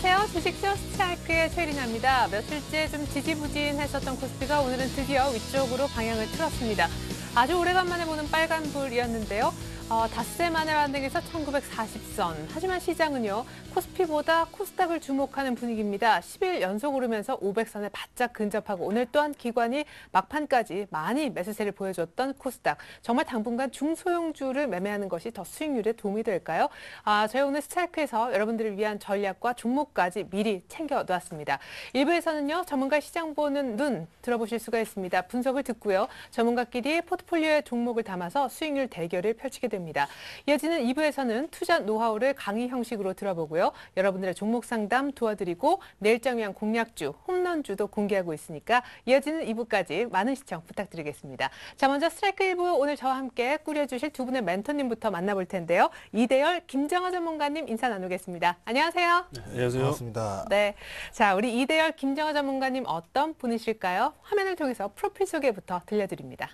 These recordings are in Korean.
안녕하세요. 주식쇼 스트라이크의 최리나입니다. 며칠째 좀 지지부진했었던 코스피가 오늘은 드디어 위쪽으로 방향을 틀었습니다. 아주 오래간만에 보는 빨간불이었는데요. 닷새 만에 반등해서 1940선. 하지만 시장은요, 코스피보다 코스닥을 주목하는 분위기입니다. 10일 연속 오르면서 500선에 바짝 근접하고 오늘 또한 기관이 막판까지 많이 매수세를 보여줬던 코스닥. 정말 당분간 중소형주를 매매하는 것이 더 수익률에 도움이 될까요? 저희 오늘 스트라이크에서 여러분들을 위한 전략과 종목까지 미리 챙겨놓았습니다. 1부에서는요, 전문가 시장 보는 눈 들어보실 수가 있습니다. 분석을 듣고요, 전문가끼리 포트폴리오의 종목을 담아서 수익률 대결을 펼치게 됩니다. 이어지는 2부에서는 투자 노하우를 강의 형식으로 들어보고요. 여러분들의 종목 상담 도와드리고 내일장 위한 공략주, 홈런주도 공개하고 있으니까 이어지는 2부까지 많은 시청 부탁드리겠습니다. 자, 먼저 스트라이크 1부 오늘 저와 함께 꾸려주실 두 분의 멘토님부터 만나볼 텐데요. 이대열, 김정하 전문가님 인사 나누겠습니다. 안녕하세요. 네, 안녕하세요. 반갑습니다. 네, 자, 우리 이대열, 김정하 전문가님 어떤 분이실까요? 화면을 통해서 프로필 소개부터 들려드립니다.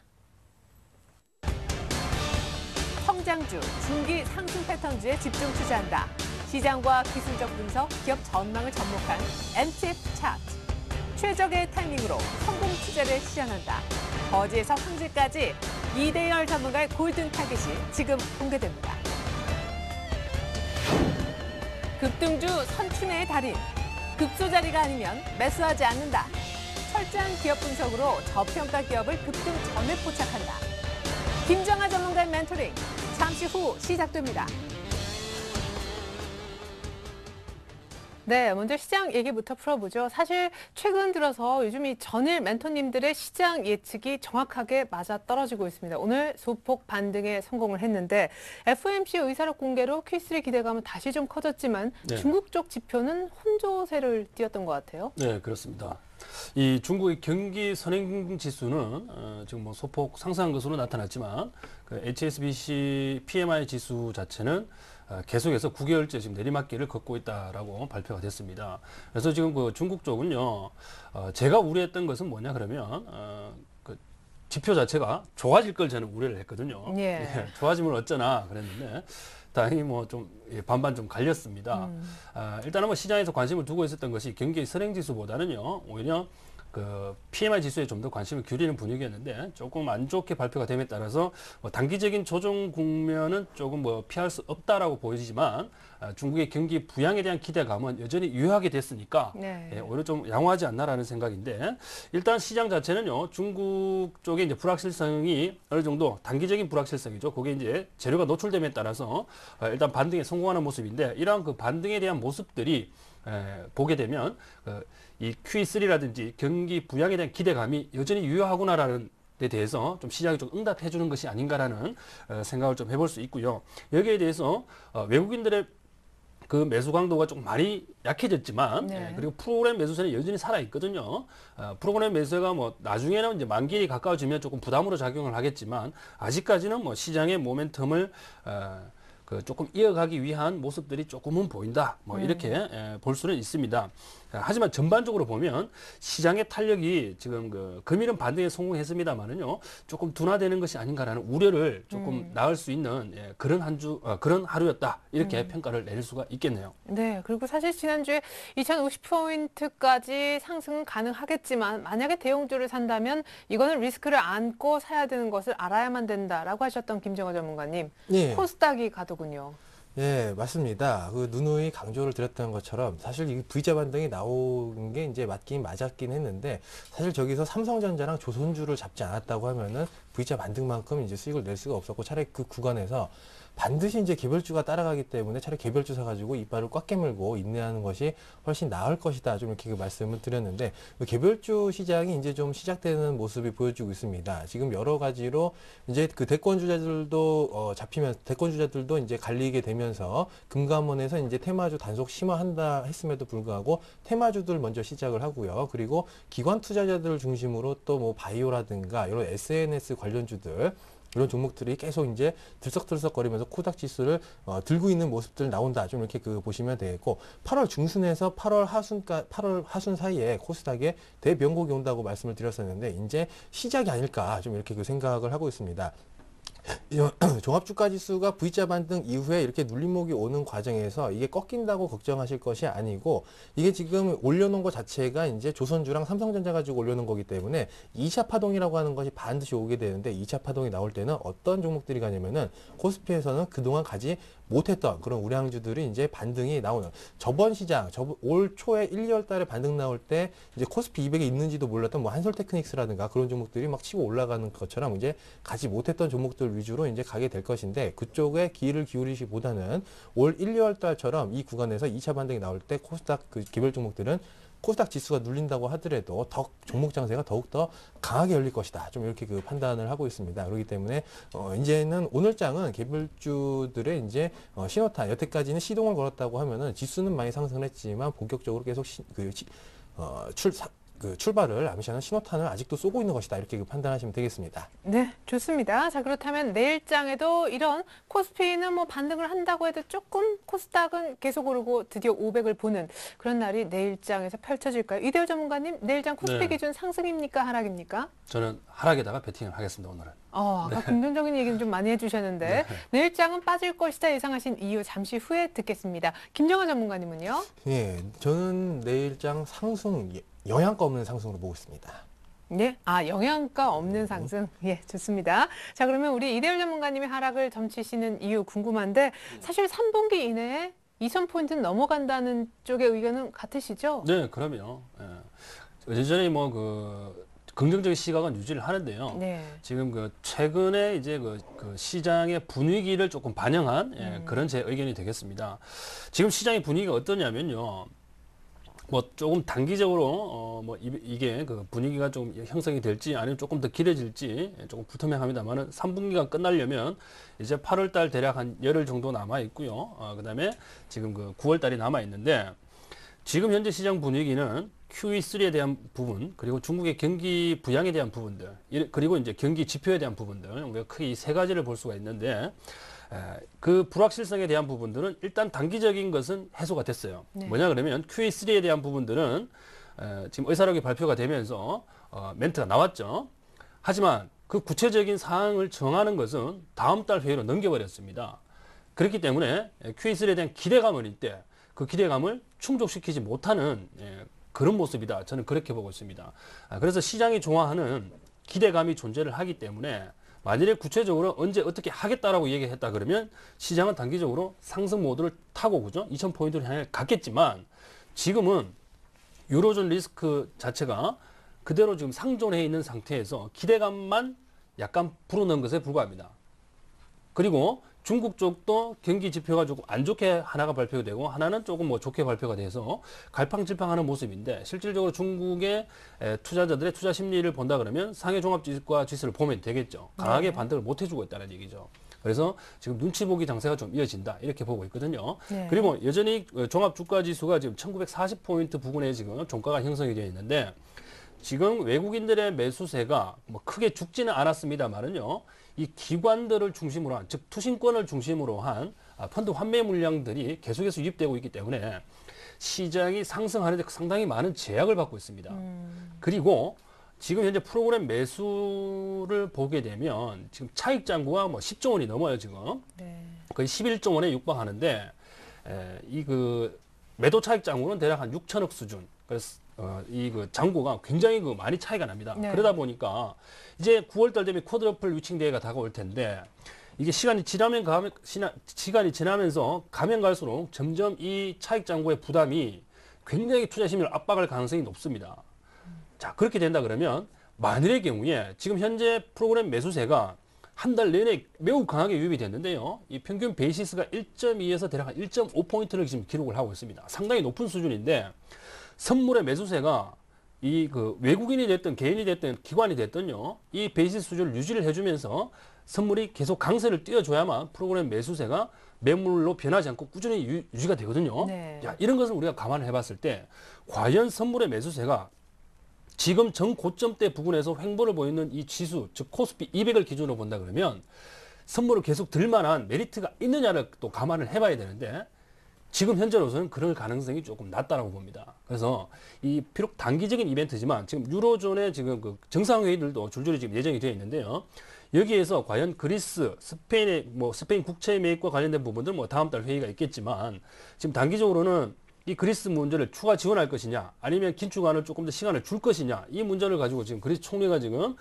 성장주, 중기 상승 패턴주에 집중 투자한다. 시장과 기술적 분석, 기업 전망을 접목한 MTF 차트. 최적의 타이밍으로 성공 투자를 실현한다. 거지에서 황제까지 이대열 전문가의 골든 타깃이 지금 공개됩니다. 급등주 선춘의 달인. 급소자리가 아니면 매수하지 않는다. 철저한 기업 분석으로 저평가 기업을 급등 전에 포착한다. 김정하 전문가의 멘토링, 잠시 후 시작됩니다. 네, 먼저 시장 얘기부터 풀어보죠. 사실 최근 들어서 요즘 이 전일 멘토님들의 시장 예측이 정확하게 맞아떨어지고 있습니다. 오늘 소폭 반등에 성공을 했는데 FOMC 의사록 공개로 Q3 기대감은 다시 좀 커졌지만 네. 중국 쪽 지표는 혼조세를 띄었던 것 같아요. 네, 그렇습니다. 이 중국의 경기 선행 지수는 지금 뭐 소폭 상승한 것으로 나타났지만 그 HSBC PMI 지수 자체는 계속해서 9개월째 지금 내리막길을 걷고 있다라고 발표가 됐습니다. 그래서 지금 그 중국 쪽은요, 제가 우려했던 것은 뭐냐 그러면 그 지표 자체가 좋아질 걸 저는 우려를 했거든요. 예. 예, 좋아지면 어쩌나 그랬는데 다행히 뭐 좀 반반 좀 갈렸습니다. 일단은 뭐 시장에서 관심을 두고 있었던 것이 경기 선행지수보다는요, 오히려 그 PMI 지수에 좀 더 관심을 기울이는 분위기였는데 조금 안 좋게 발표가 됨에 따라서 뭐 단기적인 조정 국면은 조금 뭐 피할 수 없다라고 보이지만 중국의 경기 부양에 대한 기대감은 여전히 유효하게 됐으니까 네. 예, 오히려 좀 양호하지 않나라는 생각인데 일단 시장 자체는요, 중국 쪽의 이제 불확실성이 어느 정도 단기적인 불확실성이죠. 그게 이제 재료가 노출됨에 따라서 일단 반등에 성공하는 모습인데 이러한 그 반등에 대한 모습들이 보게 되면 이 Q3라든지 경기 부양에 대한 기대감이 여전히 유효하구나라는 데 대해서 좀 시장이 좀 응답해 주는 것이 아닌가라는 생각을 좀 해볼 수 있고요. 여기에 대해서 외국인들의 그 매수 강도가 조금 많이 약해졌지만 네. 그리고 프로그램 매수세는 여전히 살아 있거든요. 프로그램 매수가 뭐 나중에는 이제 만기일이 가까워지면 조금 부담으로 작용을 하겠지만 아직까지는 뭐 시장의 모멘텀을 그 조금 이어가기 위한 모습들이 조금은 보인다. 뭐 이렇게 볼 수는 있습니다. 하지만 전반적으로 보면 시장의 탄력이 지금 그 금일은 반등에 성공했습니다만은요, 조금 둔화되는 것이 아닌가라는 우려를 조금 낳을 수 있는 그런 그런 하루였다. 이렇게 평가를 내릴 수가 있겠네요. 네, 그리고 사실 지난주에 2050포인트까지 상승은 가능하겠지만 만약에 대형주를 산다면 이거는 리스크를 안고 사야 되는 것을 알아야만 된다라고 하셨던 김정하 전문가님. 예. 코스닥이 가더군요. 예, 맞습니다. 그 누누이 강조를 드렸던 것처럼 사실 이 V자 반등이 나온 게 이제 맞긴 맞았긴 했는데 사실 저기서 삼성전자랑 조선주를 잡지 않았다고 하면은 V자 반등만큼 이제 수익을 낼 수가 없었고 차라리 그 구간에서 반드시 이제 개별주가 따라가기 때문에 차라리 개별주 사가지고 이빨을 꽉 깨물고 인내하는 것이 훨씬 나을 것이다. 좀 이렇게 그 말씀을 드렸는데 그 개별주 시장이 이제 좀 시작되는 모습이 보여지고 있습니다. 지금 여러 가지로 이제 그 대권주자들도 잡히면 대권주자들도 이제 갈리게 되면서 금감원에서 이제 테마주 단속 심화한다 했음에도 불구하고 테마주들 먼저 시작을 하고요. 그리고 기관 투자자들을 중심으로 또 뭐 바이오라든가 이런 SNS 관련주들 이런 종목들이 계속 이제 들썩들썩거리면서 코스닥 지수를 들고 있는 모습들 나온다. 좀 이렇게 보시면 되겠고 8월 중순에서 8월 하순 사이에 코스닥에 대변곡이 온다고 말씀을 드렸었는데 이제 시작이 아닐까 좀 이렇게 생각을 하고 있습니다. 종합주가지수가 V자 반등 이후에 이렇게 눌림목이 오는 과정에서 이게 꺾인다고 걱정하실 것이 아니고 이게 지금 올려놓은 것 자체가 이제 조선주랑 삼성전자 가지고 올려놓은 거기 때문에 2차 파동이라고 하는 것이 반드시 오게 되는데 2차 파동이 나올 때는 어떤 종목들이 가냐면은 코스피에서는 그동안 가지 못했던 그런 우량주들이 이제 반등이 나오는 저번 시장, 올 초에 1, 2월 달에 반등 나올 때 이제 코스피 200에 있는지도 몰랐던 뭐 한솔테크닉스라든가 그런 종목들이 막 치고 올라가는 것처럼 이제 가지 못했던 종목들 위주로 이제 가게 될 것인데 그쪽에 기회를 기울이시보다는 올 1, 2월 달처럼 이 구간에서 2차 반등이 나올 때 코스닥 그 개별 종목들은 코스닥 지수가 눌린다고 하더라도 종목 장세가 더욱더 강하게 열릴 것이다. 좀 이렇게 그 판단을 하고 있습니다. 그렇기 때문에 이제는 오늘 장은 개별주들의 이제 신호탄 여태까지는 시동을 걸었다고 하면은 지수는 많이 상승을 했지만 본격적으로 계속 출발을 암시하는 신호탄을 아직도 쏘고 있는 것이다. 이렇게 판단하시면 되겠습니다. 네, 좋습니다. 자, 그렇다면 내일장에도 이런 코스피는 뭐 반등을 한다고 해도 조금 코스닥은 계속 오르고 드디어 500을 보는 그런 날이 내일장에서 펼쳐질까요? 이대호 전문가님, 내일장 코스피 네. 기준 상승입니까? 하락입니까? 저는 하락에다가 베팅을 하겠습니다, 오늘은. 아까 긍정적인 얘기는 좀 많이 해주셨는데 네. 내일장은 빠질 것이다 예상하신 이유 잠시 후에 듣겠습니다. 김정아 전문가님은요? 예, 저는 내일장 상승 영양가 없는 상승으로 보고 있습니다. 네, 영양가 없는 상승. 예, 좋습니다. 자, 그러면 우리 이대훈 전문가님이 하락을 점치시는 이유 궁금한데 사실 3분기 이내에 2,000포인트는 넘어간다는 쪽의 의견은 같으시죠? 네, 그럼요. 예. 여전히 뭐 긍정적인 시각은 유지를 하는데요. 네. 지금 최근에 이제 그 시장의 분위기를 조금 반영한 그런 제 의견이 되겠습니다. 지금 시장의 분위기가 어떠냐면요. 뭐 조금 단기적으로 이게 그 분위기가 좀 형성이 될지 아니면 조금 더 길어질지 조금 불투명합니다만은 3분기가 끝나려면 이제 8월 달 대략 한 열흘 정도 남아 있고요. 그다음에 지금 9월 달이 남아 있는데 지금 현재 시장 분위기는 QE3에 대한 부분, 그리고 중국의 경기 부양에 대한 부분들, 그리고 이제 경기 지표에 대한 부분들, 우리가 크게 이 세 가지를 볼 수가 있는데, 그 불확실성에 대한 부분들은 일단 단기적인 것은 해소가 됐어요. 네. 뭐냐 그러면 QE3에 대한 부분들은 지금 의사록이 발표가 되면서 멘트가 나왔죠. 하지만 그 구체적인 사항을 정하는 것은 다음 달 회의로 넘겨버렸습니다. 그렇기 때문에 QE3에 대한 기대감은 있대. 그 기대감을 충족시키지 못하는 그런 모습이다. 저는 그렇게 보고 있습니다. 그래서 시장이 좋아하는 기대감이 존재를 하기 때문에 만일에 구체적으로 언제 어떻게 하겠다라고 얘기했다 그러면 시장은 단기적으로 상승 모드를 타고 그죠? 2,000포인트를 향해 갔겠지만 지금은 유로존 리스크 자체가 그대로 지금 상존해 있는 상태에서 기대감만 약간 불어넣은 것에 불과합니다. 그리고 중국 쪽도 경기 지표가 조금 안 좋게 하나가 발표되고 하나는 조금 뭐 좋게 발표가 돼서 갈팡질팡하는 모습인데 실질적으로 중국의 투자자들의 투자 심리를 본다 그러면 상해 종합주가 지수를 보면 되겠죠. 강하게 반등을 못 해주고 있다는 얘기죠. 그래서 지금 눈치 보기 장세가 좀 이어진다 이렇게 보고 있거든요. 네. 그리고 여전히 종합주가지수가 지금 1940포인트 부근에 지금 종가가 형성이 되어 있는데 지금 외국인들의 매수세가 뭐 크게 죽지는 않았습니다만은요. 이 기관들을 중심으로 한, 즉 투신권을 중심으로 한 펀드 환매 물량들이 계속해서 유입되고 있기 때문에 시장이 상승하는데 상당히 많은 제약을 받고 있습니다. 그리고 지금 현재 프로그램 매수를 보게 되면 지금 차익 잔고가 뭐 10조 원이 넘어요 지금. 네. 거의 11조 원에 육박하는데 매도 차익 잔고는 대략 한 6천억 수준. 그래서 이 잔고가 굉장히 많이 차이가 납니다. 네. 그러다 보니까 이제 9월달 되면 쿼드러플 위칭 대회가 다가올 텐데 이게 시간이 지나면서 가면 갈수록 점점 이 차익 잔고의 부담이 굉장히 투자 심리를 압박할 가능성이 높습니다. 자, 그렇게 된다 그러면 만일의 경우에 지금 현재 프로그램 매수세가 한 달 내내 매우 강하게 유입이 됐는데요. 이 평균 베이시스가 1.2에서 대략 한 1.5포인트를 지금 기록을 하고 있습니다. 상당히 높은 수준인데 선물의 매수세가 외국인이 됐든 개인이 됐든 기관이 됐든요. 이 베이시스 수준을 유지를 해주면서 선물이 계속 강세를 띄워줘야만 프로그램 매수세가 매물로 변하지 않고 꾸준히 유지가 되거든요. 네. 자, 이런 것을 우리가 감안을 해봤을 때 과연 선물의 매수세가 지금 전 고점대 부근에서 횡보를 보이는 이 지수, 즉 코스피 200을 기준으로 본다 그러면 선물을 계속 들만한 메리트가 있느냐를 또 감안을 해봐야 되는데 지금 현재로서는 그럴 가능성이 조금 낮다라고 봅니다. 그래서 이 비록 단기적인 이벤트지만 지금 유로존의 지금 그 정상회의들도 줄줄이 지금 예정이 되어 있는데요. 여기에서 과연 그리스, 스페인의 스페인 국채 매입과 관련된 부분들 다음 달 회의가 있겠지만 지금 단기적으로는 이 그리스 문제를 추가 지원할 것이냐 아니면 긴축안을 조금 더 시간을 줄 것이냐 이 문제를 가지고 지금 그리스 총리가 지금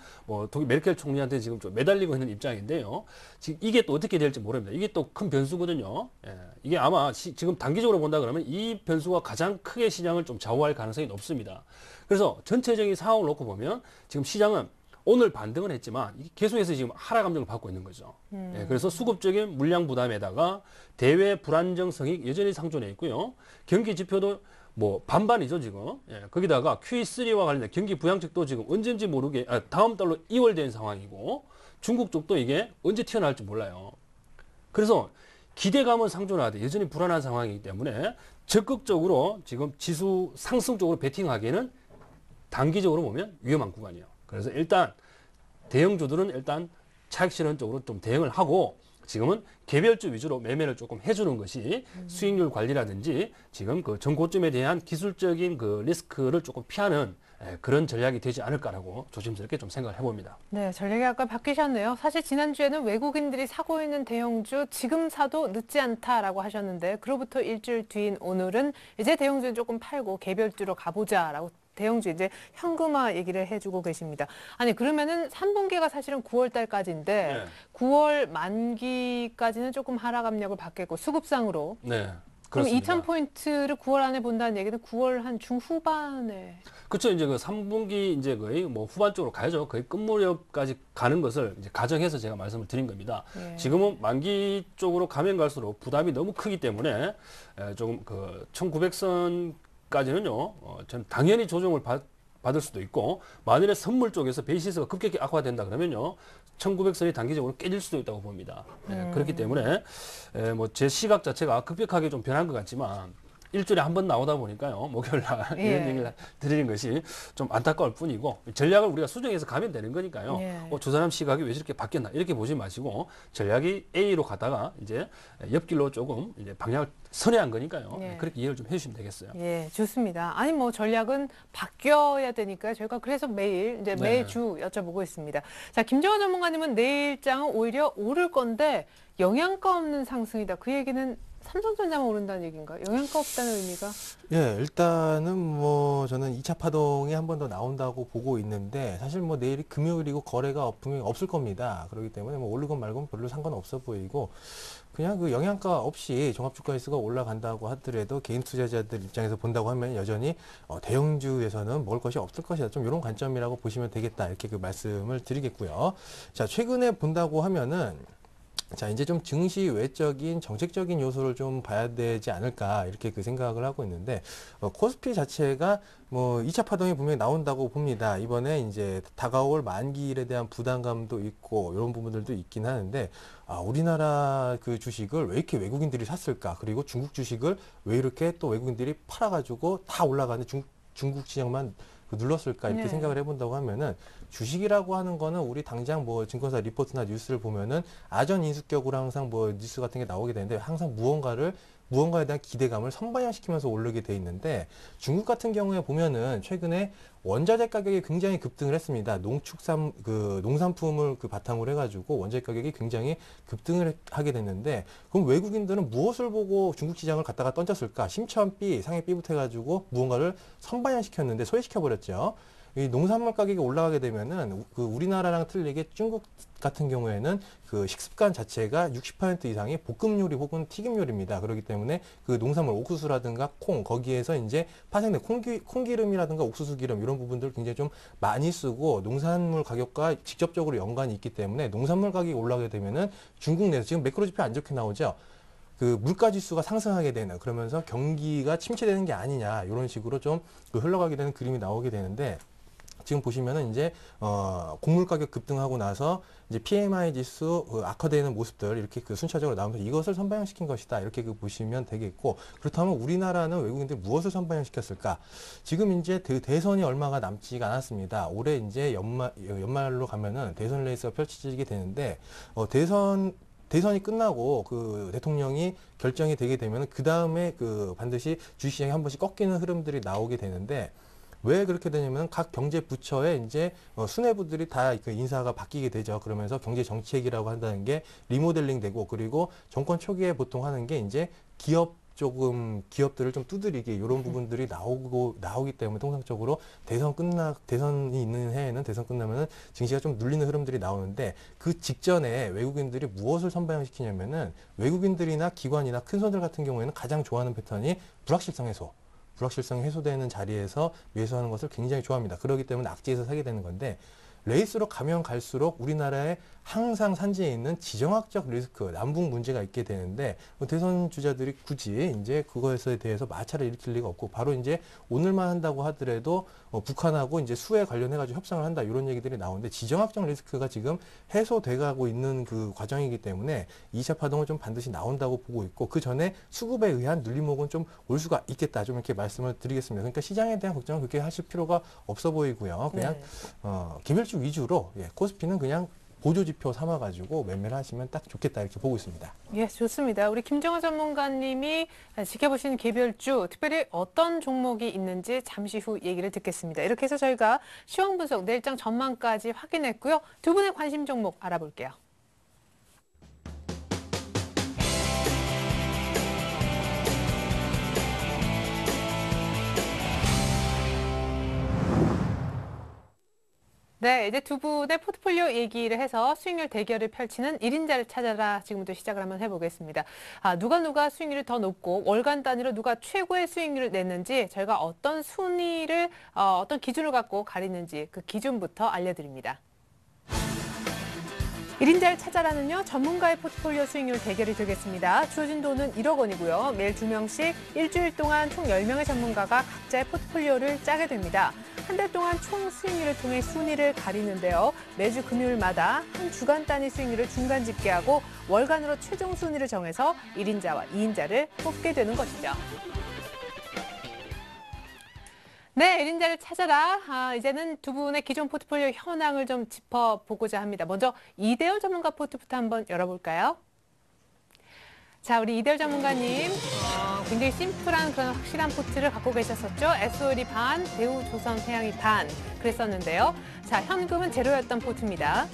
독일 메르켈 총리한테 지금 좀 매달리고 있는 입장인데요. 지금 이게 또 어떻게 될지 모릅니다. 이게 또 큰 변수거든요. 예, 이게 아마 지금 단기적으로 본다 그러면 이 변수가 가장 크게 시장을 좀 좌우할 가능성이 높습니다. 그래서 전체적인 상황을 놓고 보면 지금 시장은 오늘 반등은 했지만 계속해서 지금 하락 감정을 받고 있는 거죠. 예, 그래서 수급적인 물량 부담에다가 대외 불안정성이 여전히 상존해 있고요. 경기 지표도 반반이죠 지금. 예, 거기다가 Q3와 관련된 경기 부양책도 지금 언제인지 모르게 다음 달로 2월 된 상황이고 중국 쪽도 이게 언제 튀어나올지 몰라요. 그래서 기대감은 상존하되 여전히 불안한 상황이기 때문에 적극적으로 지금 지수 상승 쪽으로 베팅하기에는 단기적으로 보면 위험한 구간이에요. 그래서 일단 대형주들은 일단 차익 실현 쪽으로 좀 대응을 하고 지금은 개별주 위주로 매매를 조금 해주는 것이 수익률 관리라든지 지금 그 전고점에 대한 기술적인 그 리스크를 조금 피하는 그런 전략이 되지 않을까라고 조심스럽게 좀 생각을 해봅니다. 네, 전략이 아까 바뀌셨네요. 사실 지난주에는 외국인들이 사고 있는 대형주 지금 사도 늦지 않다라고 하셨는데 그로부터 일주일 뒤인 오늘은 이제 대형주는 조금 팔고 개별주로 가보자라고 대형주 이제 현금화 얘기를 해주고 계십니다. 아니 그러면은 3분기가 사실은 9월 달까지인데 네. 9월 만기까지는 조금 하락 압력을 받겠고 수급상으로. 네. 그럼 그렇습니다. 2,000포인트를 9월 안에 본다는 얘기는 9월 한 중후반에. 그렇죠. 이제 그 3분기 이제 거의 후반 쪽으로 가야죠. 거의 끝무렵까지 가는 것을 이제 가정해서 제가 말씀을 드린 겁니다. 예. 지금은 만기 쪽으로 가면 갈수록 부담이 너무 크기 때문에 조금 그 1900선까지는요. 전 당연히 조정을 받을 수도 있고 만일에 선물 쪽에서 베이시스가 급격히 악화된다 그러면요. 1900선이 단기적으로 깨질 수도 있다고 봅니다. 그렇기 때문에 제 시각 자체가 급격하게 좀 변한 것 같지만 일주일에 한 번 나오다 보니까요. 목요일날 예. 이런 얘기를 드리는 것이 좀 안타까울 뿐이고 전략을 우리가 수정해서 가면 되는 거니까요. 예. 저 사람 시각이 왜 저렇게 바뀌었나 이렇게 보지 마시고 전략이 A로 가다가 이제 옆길로 조금 이제 방향을 선회한 거니까요. 예. 그렇게 이해를 좀 해주시면 되겠어요. 예, 좋습니다. 아니 전략은 바뀌어야 되니까 저희가 그래서 매일 이제 네. 매주 여쭤보고 있습니다. 자, 김정환 전문가님은 내일장은 오히려 오를 건데 영양가 없는 상승이다. 그 얘기는 삼성전자만 오른다는 얘기인가요? 영양가 없다는 의미가? 예, 일단은 저는 2차 파동이 한 번 더 나온다고 보고 있는데 사실 내일이 금요일이고 거래가 분명히 없을 겁니다. 그렇기 때문에 오르건 말건 별로 상관없어 보이고 그냥 그 영양가 없이 종합주가지수가 올라간다고 하더라도 개인 투자자들 입장에서 본다고 하면 여전히 대형주에서는 먹을 것이 없을 것이다. 좀 이런 관점이라고 보시면 되겠다. 이렇게 그 말씀을 드리겠고요. 자, 최근에 본다고 하면은 자, 이제 좀 증시 외적인 정책적인 요소를 좀 봐야 되지 않을까 이렇게 그 생각을 하고 있는데 코스피 자체가 2차 파동이 분명히 나온다고 봅니다. 이번에 이제 다가올 만기일에 대한 부담감도 있고 이런 부분들도 있긴 하는데 우리나라 그 주식을 왜 이렇게 외국인들이 샀을까? 그리고 중국 주식을 왜 이렇게 또 외국인들이 팔아가지고 다 올라가는 중국 시장만 눌렀을까 이렇게 네. 생각을 해본다고 하면은 주식이라고 하는 거는 우리 당장 증권사 리포트나 뉴스를 보면은 아전 인수격으로 항상 뉴스 같은 게 나오게 되는데 항상 무언가에 대한 기대감을 선반영시키면서 오르게 돼 있는데 중국 같은 경우에 보면은 최근에 원자재 가격이 굉장히 급등을 했습니다. 농산품을 바탕으로 해가지고 원자재 가격이 굉장히 급등을 하게 됐는데 그럼 외국인들은 무엇을 보고 중국 시장을 갖다가 던졌을까? 심천비, 상해 B부터 해가지고 무언가를 선반영시켰는데 소외시켜버렸죠. 이 농산물 가격이 올라가게 되면은 우리나라랑 틀리게 중국 같은 경우에는 그 식습관 자체가 60% 이상이 볶음 요리 혹은 튀김 요리입니다. 그렇기 때문에 그 농산물 옥수수라든가 콩 거기에서 이제 파생된 콩기름이라든가 옥수수 기름 이런 부분들을 굉장히 좀 많이 쓰고 농산물 가격과 직접적으로 연관이 있기 때문에 농산물 가격이 올라가게 되면은 중국 내에서 지금 매크로 지표 안 좋게 나오죠. 그 물가 지수가 상승하게 되는 그러면서 경기가 침체되는 게 아니냐 이런 식으로 좀 흘러가게 되는 그림이 나오게 되는데 지금 보시면은 이제 곡물 가격 급등하고 나서 이제 PMI 지수 악화되는 모습들 이렇게 순차적으로 나오면서 이것을 선반영시킨 것이다 이렇게 보시면 되겠고 그렇다면 우리나라는 외국인들이 무엇을 선반영시켰을까? 지금 이제 대선이 얼마가 남지가 않았습니다. 올해 이제 연말로 가면은 대선 레이스가 펼쳐지게 되는데 대선 대선이 끝나고 그 대통령이 결정이 되게 되면 그 다음에 그 반드시 주식시장이 한 번씩 꺾이는 흐름들이 나오게 되는데 왜 그렇게 되냐면 각 경제 부처에 이제 수뇌부들이 다 그 인사가 바뀌게 되죠. 그러면서 경제 정책이라고 한다는 게 리모델링 되고 그리고 정권 초기에 보통 하는 게 이제 기업들을 좀 두드리기 이런 부분들이 나오기 때문에 통상적으로 대선이 있는 해에는 대선 끝나면은 증시가 좀 눌리는 흐름들이 나오는데 그 직전에 외국인들이 무엇을 선방시키냐면은 외국인들이나 기관이나 큰 손들 같은 경우에는 가장 좋아하는 패턴이 불확실성이 해소되는 자리에서 매수하는 것을 굉장히 좋아합니다. 그렇기 때문에 악재에서 사게 되는 건데 레이스로 가면 갈수록 우리나라에 항상 산지에 있는 지정학적 리스크, 남북 문제가 있게 되는데 대선 주자들이 굳이 이제 그것에 대해서 마찰을 일으킬 리가 없고 바로 이제 오늘만 한다고 하더라도 북한하고 이제 수에 관련해가지고 협상을 한다 이런 얘기들이 나오는데 지정학적 리스크가 지금 해소돼가고 있는 그 과정이기 때문에 2차 파동은 좀 반드시 나온다고 보고 있고 그 전에 수급에 의한 눌림목은 좀 올 수가 있겠다 좀 이렇게 말씀을 드리겠습니다. 그러니까 시장에 대한 걱정은 그렇게 하실 필요가 없어 보이고요. 그냥 기별주 위주로 코스피는 그냥 보조지표 삼아가지고 매매를 하시면 딱 좋겠다 이렇게 보고 있습니다. 예, 좋습니다. 우리 김정호 전문가님이 지켜보시는 개별주, 특별히 어떤 종목이 있는지 잠시 후 얘기를 듣겠습니다. 이렇게 해서 저희가 시황 분석, 내일장 전망까지 확인했고요. 두 분의 관심 종목 알아볼게요. 네, 이제 두 분의 포트폴리오 얘기를 해서 수익률 대결을 펼치는 1인자를 찾아라 지금부터 시작을 한번 해보겠습니다. 누가 수익률이 더 높고 월간 단위로 누가 최고의 수익률을 냈는지 저희가 어떤 순위를 어떤 기준을 갖고 가리는지 그 기준부터 알려드립니다. 1인자를 찾아라는요, 전문가의 포트폴리오 수익률 대결이 되겠습니다. 주어진 돈은 1억 원이고요. 매일 2명씩 일주일 동안 총 10명의 전문가가 각자의 포트폴리오를 짜게 됩니다. 한 달 동안 총 수익률을 통해 순위를 가리는데요. 매주 금요일마다 한 주간 단위 수익률을 중간 집계하고 월간으로 최종 순위를 정해서 1인자와 2인자를 뽑게 되는 것이죠. 네, 1인자를 찾아라. 이제는 두 분의 기존 포트폴리오 현황을 좀 짚어보고자 합니다. 먼저 이대열 전문가 포트부터 한번 열어볼까요? 자, 우리 이대열 전문가님, 굉장히 심플한 그런 확실한 포트를 갖고 계셨었죠. SOL이 반, 대우조선해양이 반 그랬었는데요. 자, 현금은 제로였던 포트입니다.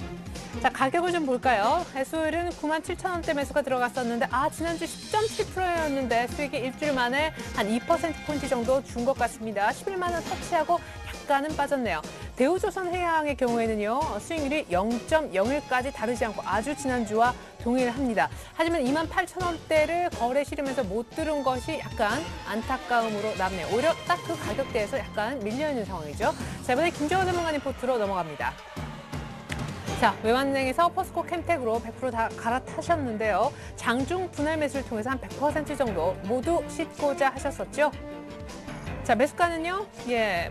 자, 가격을 좀 볼까요? SOL은 97,000원대 매수가 들어갔었는데 지난주 10.7%였는데 수익이 일주일 만에 한 2%포인트 정도 준 것 같습니다. 11만 원 터치하고 약간은 빠졌네요. 대우조선해양의 경우에는요, 수익률이 0.01까지 다르지 않고 아주 지난주와 동일합니다. 하지만 28,000원대를 거래 실으면서 못 들은 것이 약간 안타까움으로 남네요. 오히려 딱 그 가격대에서 약간 밀려있는 상황이죠. 자, 이번에 김정호 전문가님 포트로 넘어갑니다. 자, 외환은행에서 포스코 캠텍으로 100% 다 갈아타셨는데요. 장중 분할 매수를 통해서 한 100% 정도 모두 씻고자 하셨었죠. 자, 매수가는요,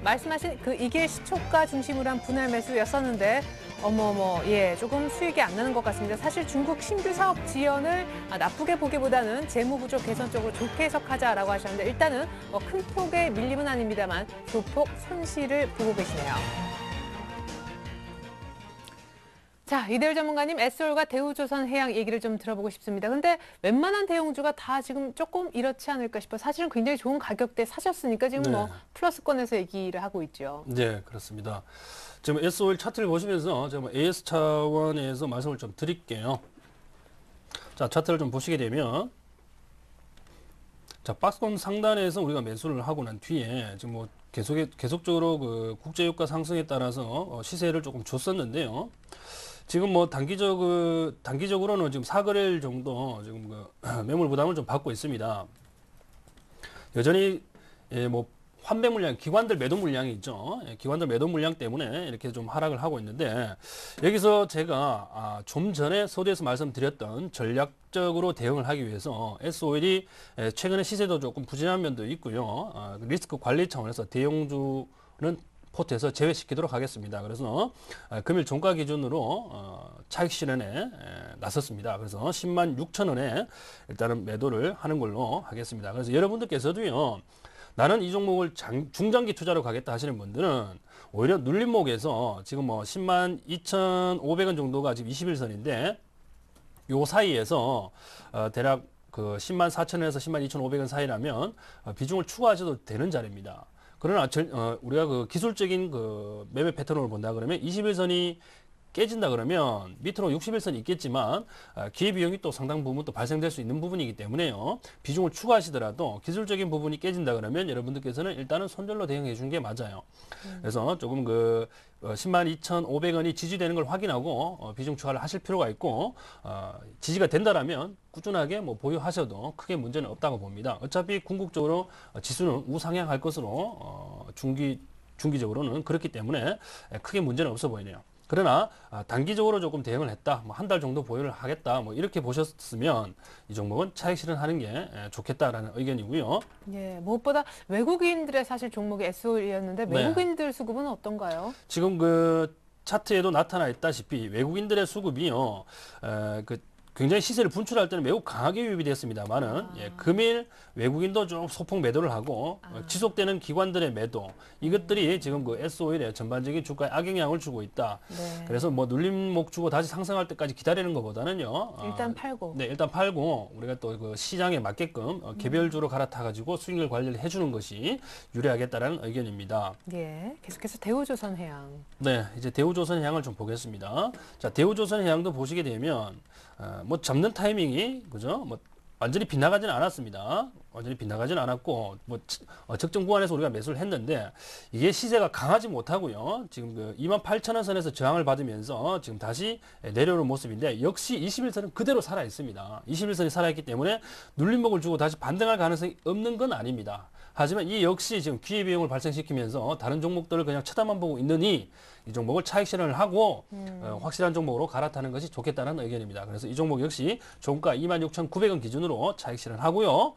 말씀하신 그 이길 시초가 중심으로 한 분할 매수였었는데, 조금 수익이 안 나는 것 같습니다. 사실 중국 신규 사업 지연을 나쁘게 보기보다는 재무 구조 개선 쪽으로 좋게 해석하자라고 하셨는데, 일단은 큰 폭의 밀림은 아닙니다만 조폭 손실을 보고 계시네요. 자, 이대열 전문가님, SOL과 대우조선해양 얘기를 좀 들어보고 싶습니다. 근데 웬만한 대형주가 다 지금 조금 이렇지 않을까 싶어요. 사실은 굉장히 좋은 가격대 사셨으니까 지금 플러스권에서 얘기를 하고 있죠. 네, 그렇습니다. 지금 SOL 차트를 보시면서 제가 AS 차원에서 말씀을 좀 드릴게요. 자, 차트를 좀 보시게 되면, 자, 박스권 상단에서 우리가 매수를 하고 난 뒤에 지금 계속적으로 그 국제유가 상승에 따라서 시세를 조금 줬었는데요. 지금 단기적으로는 지금 4거래일 정도 지금 매물 부담을 좀 받고 있습니다. 여전히 환배 물량, 기관들 매도 물량이 있죠. 기관들 매도 물량 때문에 이렇게 좀 하락을 하고 있는데, 여기서 제가 좀 전에 서두에서 말씀드렸던 전략적으로 대응을 하기 위해서 SOL이 최근에 시세도 조금 부진한 면도 있고요. 리스크 관리 차원에서 대형주는 포트에서 제외시키도록 하겠습니다. 그래서 금일 종가 기준으로 차익 실현에 나섰습니다. 그래서 106,000원에 일단은 매도를 하는 걸로 하겠습니다. 그래서 여러분들께서도요, 나는 이 종목을 중장기 투자로 가겠다 하시는 분들은 오히려 눌림목에서 지금 102,500원 정도가 지금 21선인데 요 사이에서 대략 그 10만 4천원에서 10만 2,500원 사이라면 비중을 추가하셔도 되는 자리입니다. 그러나 우리가 그 기술적인 그 매매 패턴을 본다 그러면 21선이 깨진다 그러면 밑으로 61선이 있겠지만 기회비용이 또 상당 부분 또 발생될 수 있는 부분이기 때문에요. 비중을 추가하시더라도 기술적인 부분이 깨진다 그러면 여러분들께서는 일단은 손절로 대응해 주는 게 맞아요. 그래서 조금 그 102,500원이 지지되는 걸 확인하고 비중 추가를 하실 필요가 있고 지지가 된다라면 꾸준하게 뭐 보유하셔도 크게 문제는 없다고 봅니다. 어차피 궁극적으로 지수는 우상향할 것으로 중기적으로는 그렇기 때문에 크게 문제는 없어 보이네요. 그러나 단기적으로 조금 대응을 했다, 뭐 한 달 정도 보유를 하겠다, 뭐 이렇게 보셨으면 이 종목은 차익 실현하는 게 좋겠다라는 의견이고요. 예, 무엇보다 외국인들의 사실 종목이 SOL이었는데 네. 외국인들 수급은 어떤가요? 지금 그 차트에도 나타나 있다시피 외국인들의 수급이요, 그 굉장히 시세를 분출할 때는 매우 강하게 유입이 됐습니다만은 예, 금일 외국인도 좀 소폭 매도를 하고 지속되는 기관들의 매도 이것들이 지금 그 S-오일의 전반적인 주가에 악영향을 주고 있다. 네. 그래서 뭐 눌림목 주고 다시 상승할 때까지 기다리는 것보다는요. 일단 팔고. 네, 일단 팔고 우리가 또 그 시장에 맞게끔 개별주로 갈아타가지고 수익률 관리를 해주는 것이 유리하겠다라는 의견입니다. 예, 계속해서 대우조선해양. 네, 이제 대우조선해양을 좀 보겠습니다. 자, 대우조선해양도 보시게 되면 뭐 잡는 타이밍이 그죠? 뭐 완전히 빗나가지는 않았습니다. 완전히 빗나가지는 않았고 뭐 적정 구간에서 우리가 매수를 했는데 이게 시세가 강하지 못하고요. 지금 그 28,000원 선에서 저항을 받으면서 지금 다시 내려오는 모습인데 역시 21선은 그대로 살아 있습니다. 21선이 살아 있기 때문에 눌림목을 주고 다시 반등할 가능성이 없는 건 아닙니다. 하지만 이 역시 지금 기회비용을 발생시키면서 다른 종목들을 그냥 쳐다만 보고 있느니 이 종목을 차익 실현을 하고 확실한 종목으로 갈아타는 것이 좋겠다는 의견입니다. 그래서 이 종목 역시 종가 26,900원 기준으로 차익 실현하고요.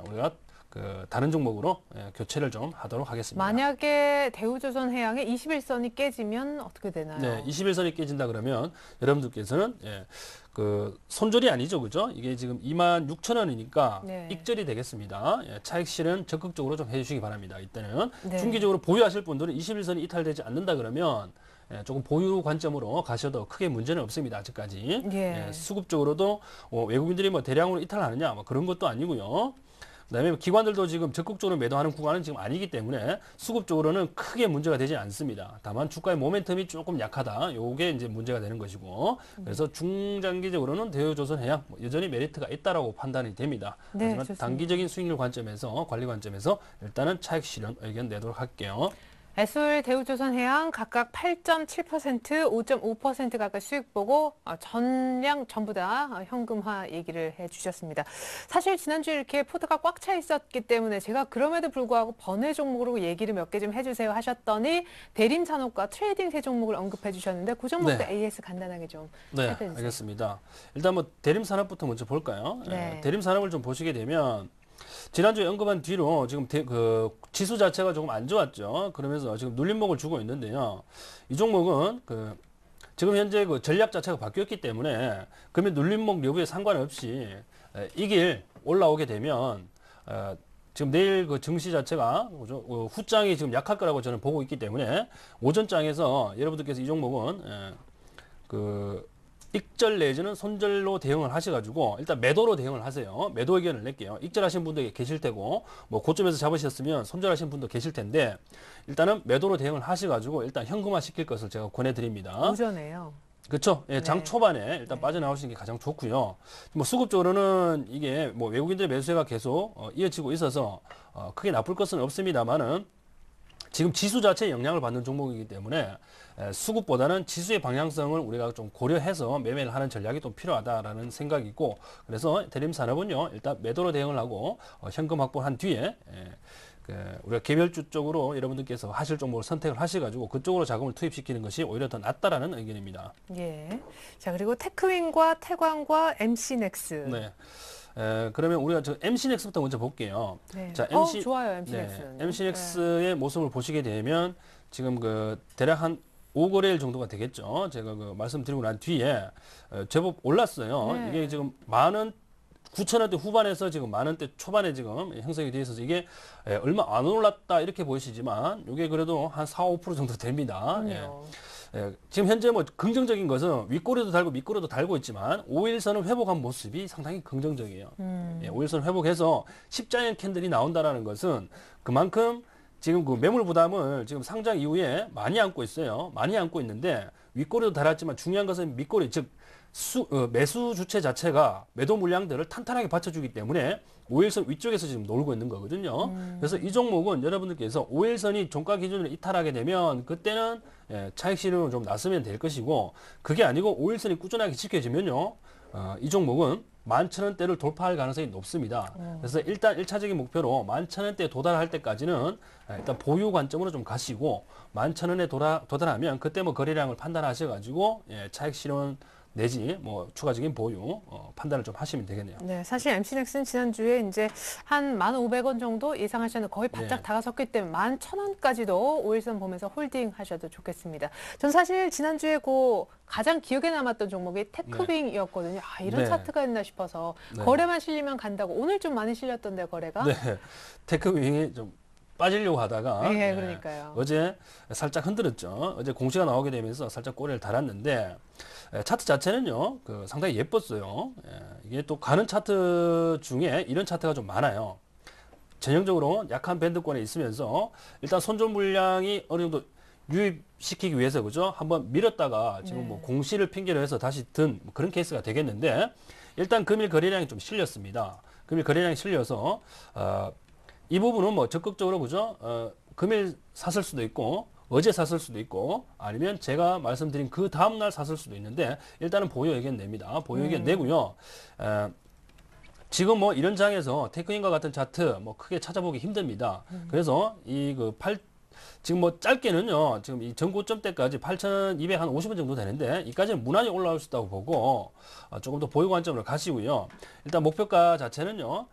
우리가 그 다른 종목으로 교체를 좀 하도록 하겠습니다. 만약에 대우조선해양의 21선이 깨지면 어떻게 되나요? 네, 21선이 깨진다 그러면 여러분들께서는 그 손절이 아니죠, 그죠? 이게 지금 26,000원이니까 네. 익절이 되겠습니다. 차익 실현 적극적으로 좀 해주시기 바랍니다. 이때는 네. 중기적으로 보유하실 분들은 21선이 이탈되지 않는다 그러면 조금 보유 관점으로 가셔도 크게 문제는 없습니다. 아직까지. 예. 수급적으로도 외국인들이 뭐 대량으로 이탈하느냐 뭐 그런 것도 아니고요. 그다음에 기관들도 지금 적극적으로 매도하는 구간은 지금 아니기 때문에 수급적으로는 크게 문제가 되지 않습니다. 다만 주가의 모멘텀이 조금 약하다. 요게 이제 문제가 되는 것이고. 그래서 중장기적으로는 대우조선해양 여전히 메리트가 있다라고 판단이 됩니다. 네, 하지만 좋습니다. 단기적인 수익률 관점에서 관리 관점에서 일단은 차익 실현 의견 내도록 할게요. SO일, 대우조선해양 각각 8.7%, 5.5% 가까이 수익 보고 전량 전부 다 현금화 얘기를 해주셨습니다. 사실 지난주에 이렇게 포트가 꽉 차 있었기 때문에 제가 그럼에도 불구하고 번외 종목으로 얘기를 몇 개 좀 해주세요 하셨더니 대림산업과 트레이딩 세 종목을 언급해 주셨는데 그 종목도 네. AS 간단하게 좀 네, 살펴주세요. 알겠습니다. 일단 뭐 대림산업부터 먼저 볼까요? 네. 대림산업을 좀 보시게 되면 지난주에 언급한 뒤로 지금 그 지수 자체가 조금 안 좋았죠. 그러면서 지금 눌림목을 주고 있는데요. 이 종목은 그 지금 현재 그 전략 자체가 바뀌었기 때문에 그러면 눌림목 여부에 상관없이 이 길 올라오게 되면 지금 내일 그 증시 자체가 후장이 지금 약할 거라고 저는 보고 있기 때문에 오전장에서 여러분들께서 이 종목은 그 익절 내지는 손절로 대응을 하셔가지고 일단 매도로 대응을 하세요. 매도 의견을 낼게요. 익절하신 분도 계실 테고 뭐 고점에서 잡으셨으면 손절하신 분도 계실 텐데 일단은 매도로 대응을 하셔가지고 일단 현금화 시킬 것을 제가 권해드립니다. 오전에요. 그렇죠. 예, 장 네. 초반에 일단 네. 빠져나오시는 게 가장 좋고요. 뭐 수급적으로는 이게 뭐 외국인들의 매수세가 계속 이어지고 있어서 크게 나쁠 것은 없습니다만은 지금 지수 자체에 영향을 받는 종목이기 때문에 수급보다는 지수의 방향성을 우리가 좀 고려해서 매매를 하는 전략이 좀 필요하다라는 생각이고 그래서 대림산업은요 일단 매도로 대응을 하고 현금 확보한 뒤에 우리가 개별주 쪽으로 여러분들께서 하실 종목을 선택을 하셔가지고 그쪽으로 자금을 투입시키는 것이 오히려 더 낫다라는 의견입니다. 예. 자 그리고 테크윈과 태광과 MC넥스. 네. 그러면 우리가 저 MC넥스부터 먼저 볼게요. 네. 자, 좋아요 MC넥스는. 네, MC넥스의 모습을 보시게 되면 지금 그 대략 한 5거래일 정도가 되겠죠. 제가 그 말씀드리고 난 뒤에 제법 올랐어요. 네. 이게 지금 많은 9,000원대 후반에서 지금 만 원대 초반에 지금 형성이 되어 있어서 이게 얼마 안 올랐다 이렇게 보이시지만 이게 그래도 한 4, 5% 정도 됩니다. 지금 현재 뭐 긍정적인 것은 윗꼬리도 달고 밑꼬리도 달고 있지만 5일선을 회복한 모습이 상당히 긍정적이에요. 5일선 회복해서 십자형 캔들이 나온다라는 것은 그만큼 지금 그 매물 부담을 지금 상장 이후에 많이 안고 있어요. 많이 안고 있는데 윗꼬리도 달았지만 중요한 것은 밑꼬리, 즉 매수 주체 자체가 매도 물량들을 탄탄하게 받쳐주기 때문에 5일선 위쪽에서 지금 놀고 있는 거거든요. 그래서 이 종목은 여러분들께서 5일선이 종가 기준으로 이탈하게 되면 그때는 차익 실현으로 좀 나서면 될 것이고, 그게 아니고 5일선이 꾸준하게 지켜지면요, 이 종목은 11,000원대를 돌파할 가능성이 높습니다. 그래서 일단 1차적인 목표로 11,000원대에 도달할 때까지는 일단 보유 관점으로 좀 가시고 11,000원에 도달하면 그때 뭐 거래량을 판단하셔가지고 차익 실현 내지 뭐 추가적인 보유 판단을 좀 하시면 되겠네요. 네, 사실 MC넥스는 지난주에 이제 한 1,500원 정도 예상하셨는데 거의 바짝 네. 다가섰기 때문에 11,000원까지도 5일선 보면서 홀딩 하셔도 좋겠습니다. 전 사실 지난주에 가장 기억에 남았던 종목이 테크윙이었거든요. 아, 이런 네. 차트가 있나 싶어서 네. 거래만 실리면 간다고. 오늘 좀 많이 실렸던데 거래가. 네, 테크윙이 좀 빠지려고 하다가 네, 그러니까요. 어제 살짝 흔들었죠. 어제 공시가 나오게 되면서 살짝 꼬리를 달았는데 차트 자체는요, 상당히 예뻤어요. 이게 또 가는 차트 중에 이런 차트가 좀 많아요. 전형적으로 약한 밴드권에 있으면서 일단 손절 물량이 어느 정도 유입시키기 위해서 그죠? 한번 밀었다가 지금 뭐 공시를 핑계로 해서 다시 든 그런 케이스가 되겠는데, 일단 금일 거래량이 좀 실렸습니다. 금일 거래량이 실려서 이 부분은 뭐 적극적으로 그죠? 금일 샀을 수도 있고 어제 샀을 수도 있고 아니면 제가 말씀드린 그 다음날 샀을 수도 있는데 일단은 보유 의견 냅니다. 보유 의견 내고요. 지금 뭐 이런 장에서 테크인과 같은 차트 뭐 크게 찾아보기 힘듭니다. 그래서 지금 뭐 짧게는요, 지금 이 전고점 때까지 8,250원 정도 되는데 이까지는 무난히 올라올 수 있다고 보고 조금 더 보유 관점으로 가시고요. 일단 목표가 자체는요,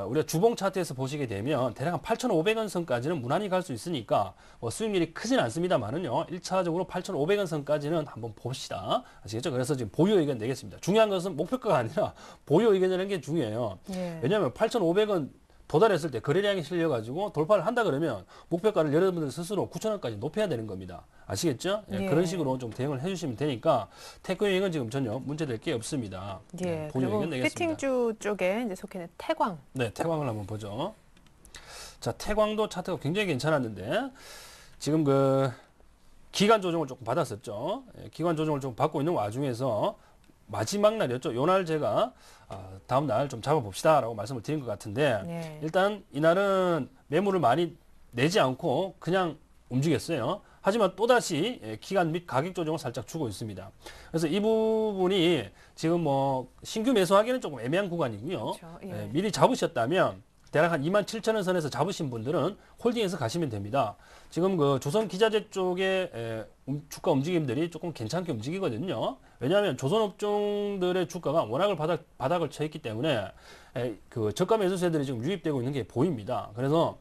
우리가 주봉 차트에서 보시게 되면 대략 한 8,500원 선까지는 무난히 갈 수 있으니까 뭐 수익률이 크진 않습니다만은요, 1차적으로 8,500원 선까지는 한번 봅시다. 아시겠죠? 그래서 지금 보유 의견 내겠습니다. 중요한 것은 목표가가 아니라 보유 의견이라는 게 중요해요. 왜냐하면 8,500원 도달했을 때 거래량이 실려가지고 돌파를 한다 그러면 목표가를 여러분들 스스로 9,000원까지 높여야 되는 겁니다. 아시겠죠? 그런 식으로 좀 대응을 해주시면 되니까 테크윙은 지금 전혀 문제될 게 없습니다. 보유 그리고 의견 내겠습니다. 피팅주 쪽에 이제 속해 있는 태광. 네, 태광을 한번 보죠. 자, 태광도 차트가 굉장히 괜찮았는데 지금 기간 조정을 조금 받았었죠. 기간 조정을 좀 받고 있는 와중에서 마지막 날이었죠. 요 날 제가 다음 날 좀 잡아봅시다라고 말씀을 드린 것 같은데 일단 이날은 매물을 많이 내지 않고 그냥 움직였어요. 하지만 또다시 기간 및 가격 조정을 살짝 주고 있습니다. 그래서 이 부분이 지금 뭐 신규 매수하기는 조금 애매한 구간이고요. 그렇죠. 미리 잡으셨다면 대략 한 27,000원 선에서 잡으신 분들은 홀딩해서 가시면 됩니다. 지금 조선 기자재 쪽에 주가 움직임들이 조금 괜찮게 움직이거든요. 왜냐하면 조선업종들의 주가가 워낙을 바닥을 쳐 있기 때문에 저가 매수세들이 지금 유입되고 있는 게 보입니다. 그래서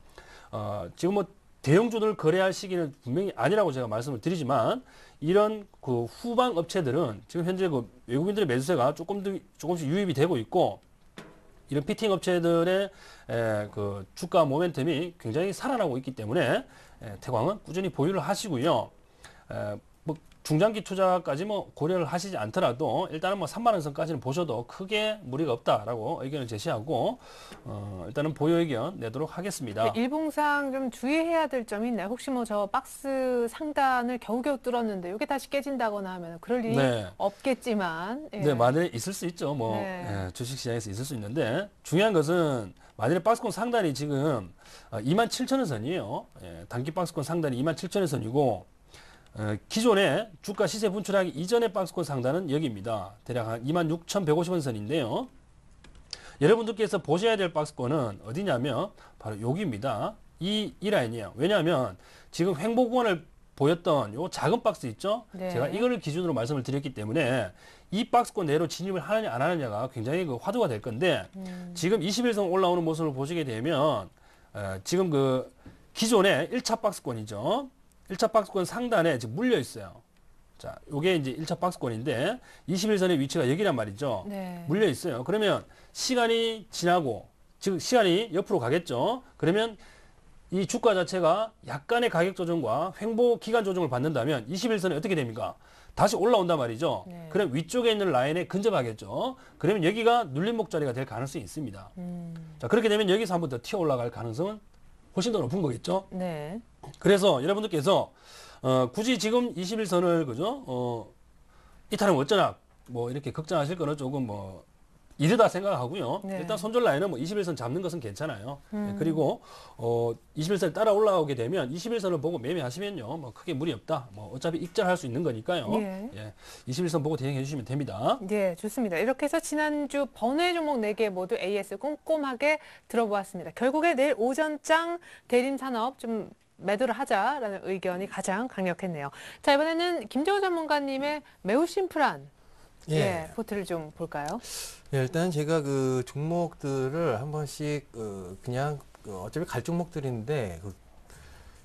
지금 뭐 대형주들 거래할 시기는 분명히 아니라고 제가 말씀을 드리지만 이런 후방 업체들은 지금 현재 외국인들의 매수세가 조금씩 유입이 되고 있고 이런 피팅 업체들의 주가 모멘텀이 굉장히 살아나고 있기 때문에 태광은 꾸준히 보유를 하시고요. 뭐 중장기 투자까지 뭐 고려를 하시지 않더라도 일단은 뭐 3만 원 선까지는 보셔도 크게 무리가 없다라고 의견을 제시하고 일단은 보유 의견 내도록 하겠습니다. 일봉상 좀 주의해야 될 점이 있나요? 혹시 뭐 저 박스 상단을 겨우겨우 뚫었는데 이게 다시 깨진다거나 하면 그럴 일이 없겠지만 네, 만약에 있을 수 있죠. 뭐 주식시장에서 있을 수 있는데 중요한 것은 만일에 박스권 상단이 지금 27,000원 선이에요. 단기 박스권 상단이 27,000원 선이고 기존에 주가 시세 분출하기 이전의 박스권 상단은 여기입니다. 대략 한 26,150원 선인데요. 여러분들께서 보셔야 될 박스권은 어디냐면 바로 여기입니다. 이 라인이에요. 왜냐하면 지금 횡보권을 보였던 요 작은 박스 있죠? 제가 이거를 기준으로 말씀을 드렸기 때문에 이 박스권 내로 진입을 하느냐 안 하느냐가 굉장히 화두가 될 건데 지금 21선 올라오는 모습을 보시게 되면 지금 기존의 1차 박스권이죠. 1차 박스권 상단에 지금 물려 있어요. 자, 요게 이제 1차 박스권인데 21선의 위치가 여기란 말이죠. 네. 물려 있어요. 그러면 시간이 지나고 즉 시간이 옆으로 가겠죠. 그러면 이 주가 자체가 약간의 가격 조정과 횡보 기간 조정을 받는다면 21선이 어떻게 됩니까? 다시 올라온단 말이죠. 네. 그럼 위쪽에 있는 라인에 근접하겠죠. 그러면 여기가 눌림목 자리가 될 가능성이 있습니다. 자, 그렇게 되면 여기서 한번 더 튀어 올라갈 가능성은 훨씬 더 높은 거겠죠. 네. 그래서 여러분들께서 굳이 지금 21선을 그죠? 이탈하면 어쩌나 뭐 이렇게 걱정하실 거는 조금 뭐 이르다 생각하고요. 네. 일단 손절 라인은 뭐 21선 잡는 것은 괜찮아요. 네, 그리고 21선 따라 올라오게 되면 21선을 보고 매매하시면요, 뭐 크게 무리 없다. 뭐 어차피 익절할 수 있는 거니까요. 예. 예, 21선 보고 대응해 주시면 됩니다. 네, 좋습니다. 이렇게 해서 지난주 번외 종목 4개 모두 AS 꼼꼼하게 들어보았습니다. 결국에 내일 오전장 대림산업 좀 매도를 하자라는 의견이 가장 강력했네요. 자, 이번에는 김재호 전문가님의 매우 심플한 포트를 좀 볼까요? 예, 일단 제가 그 종목들을 한 번씩 그냥 어차피 갈 종목들인데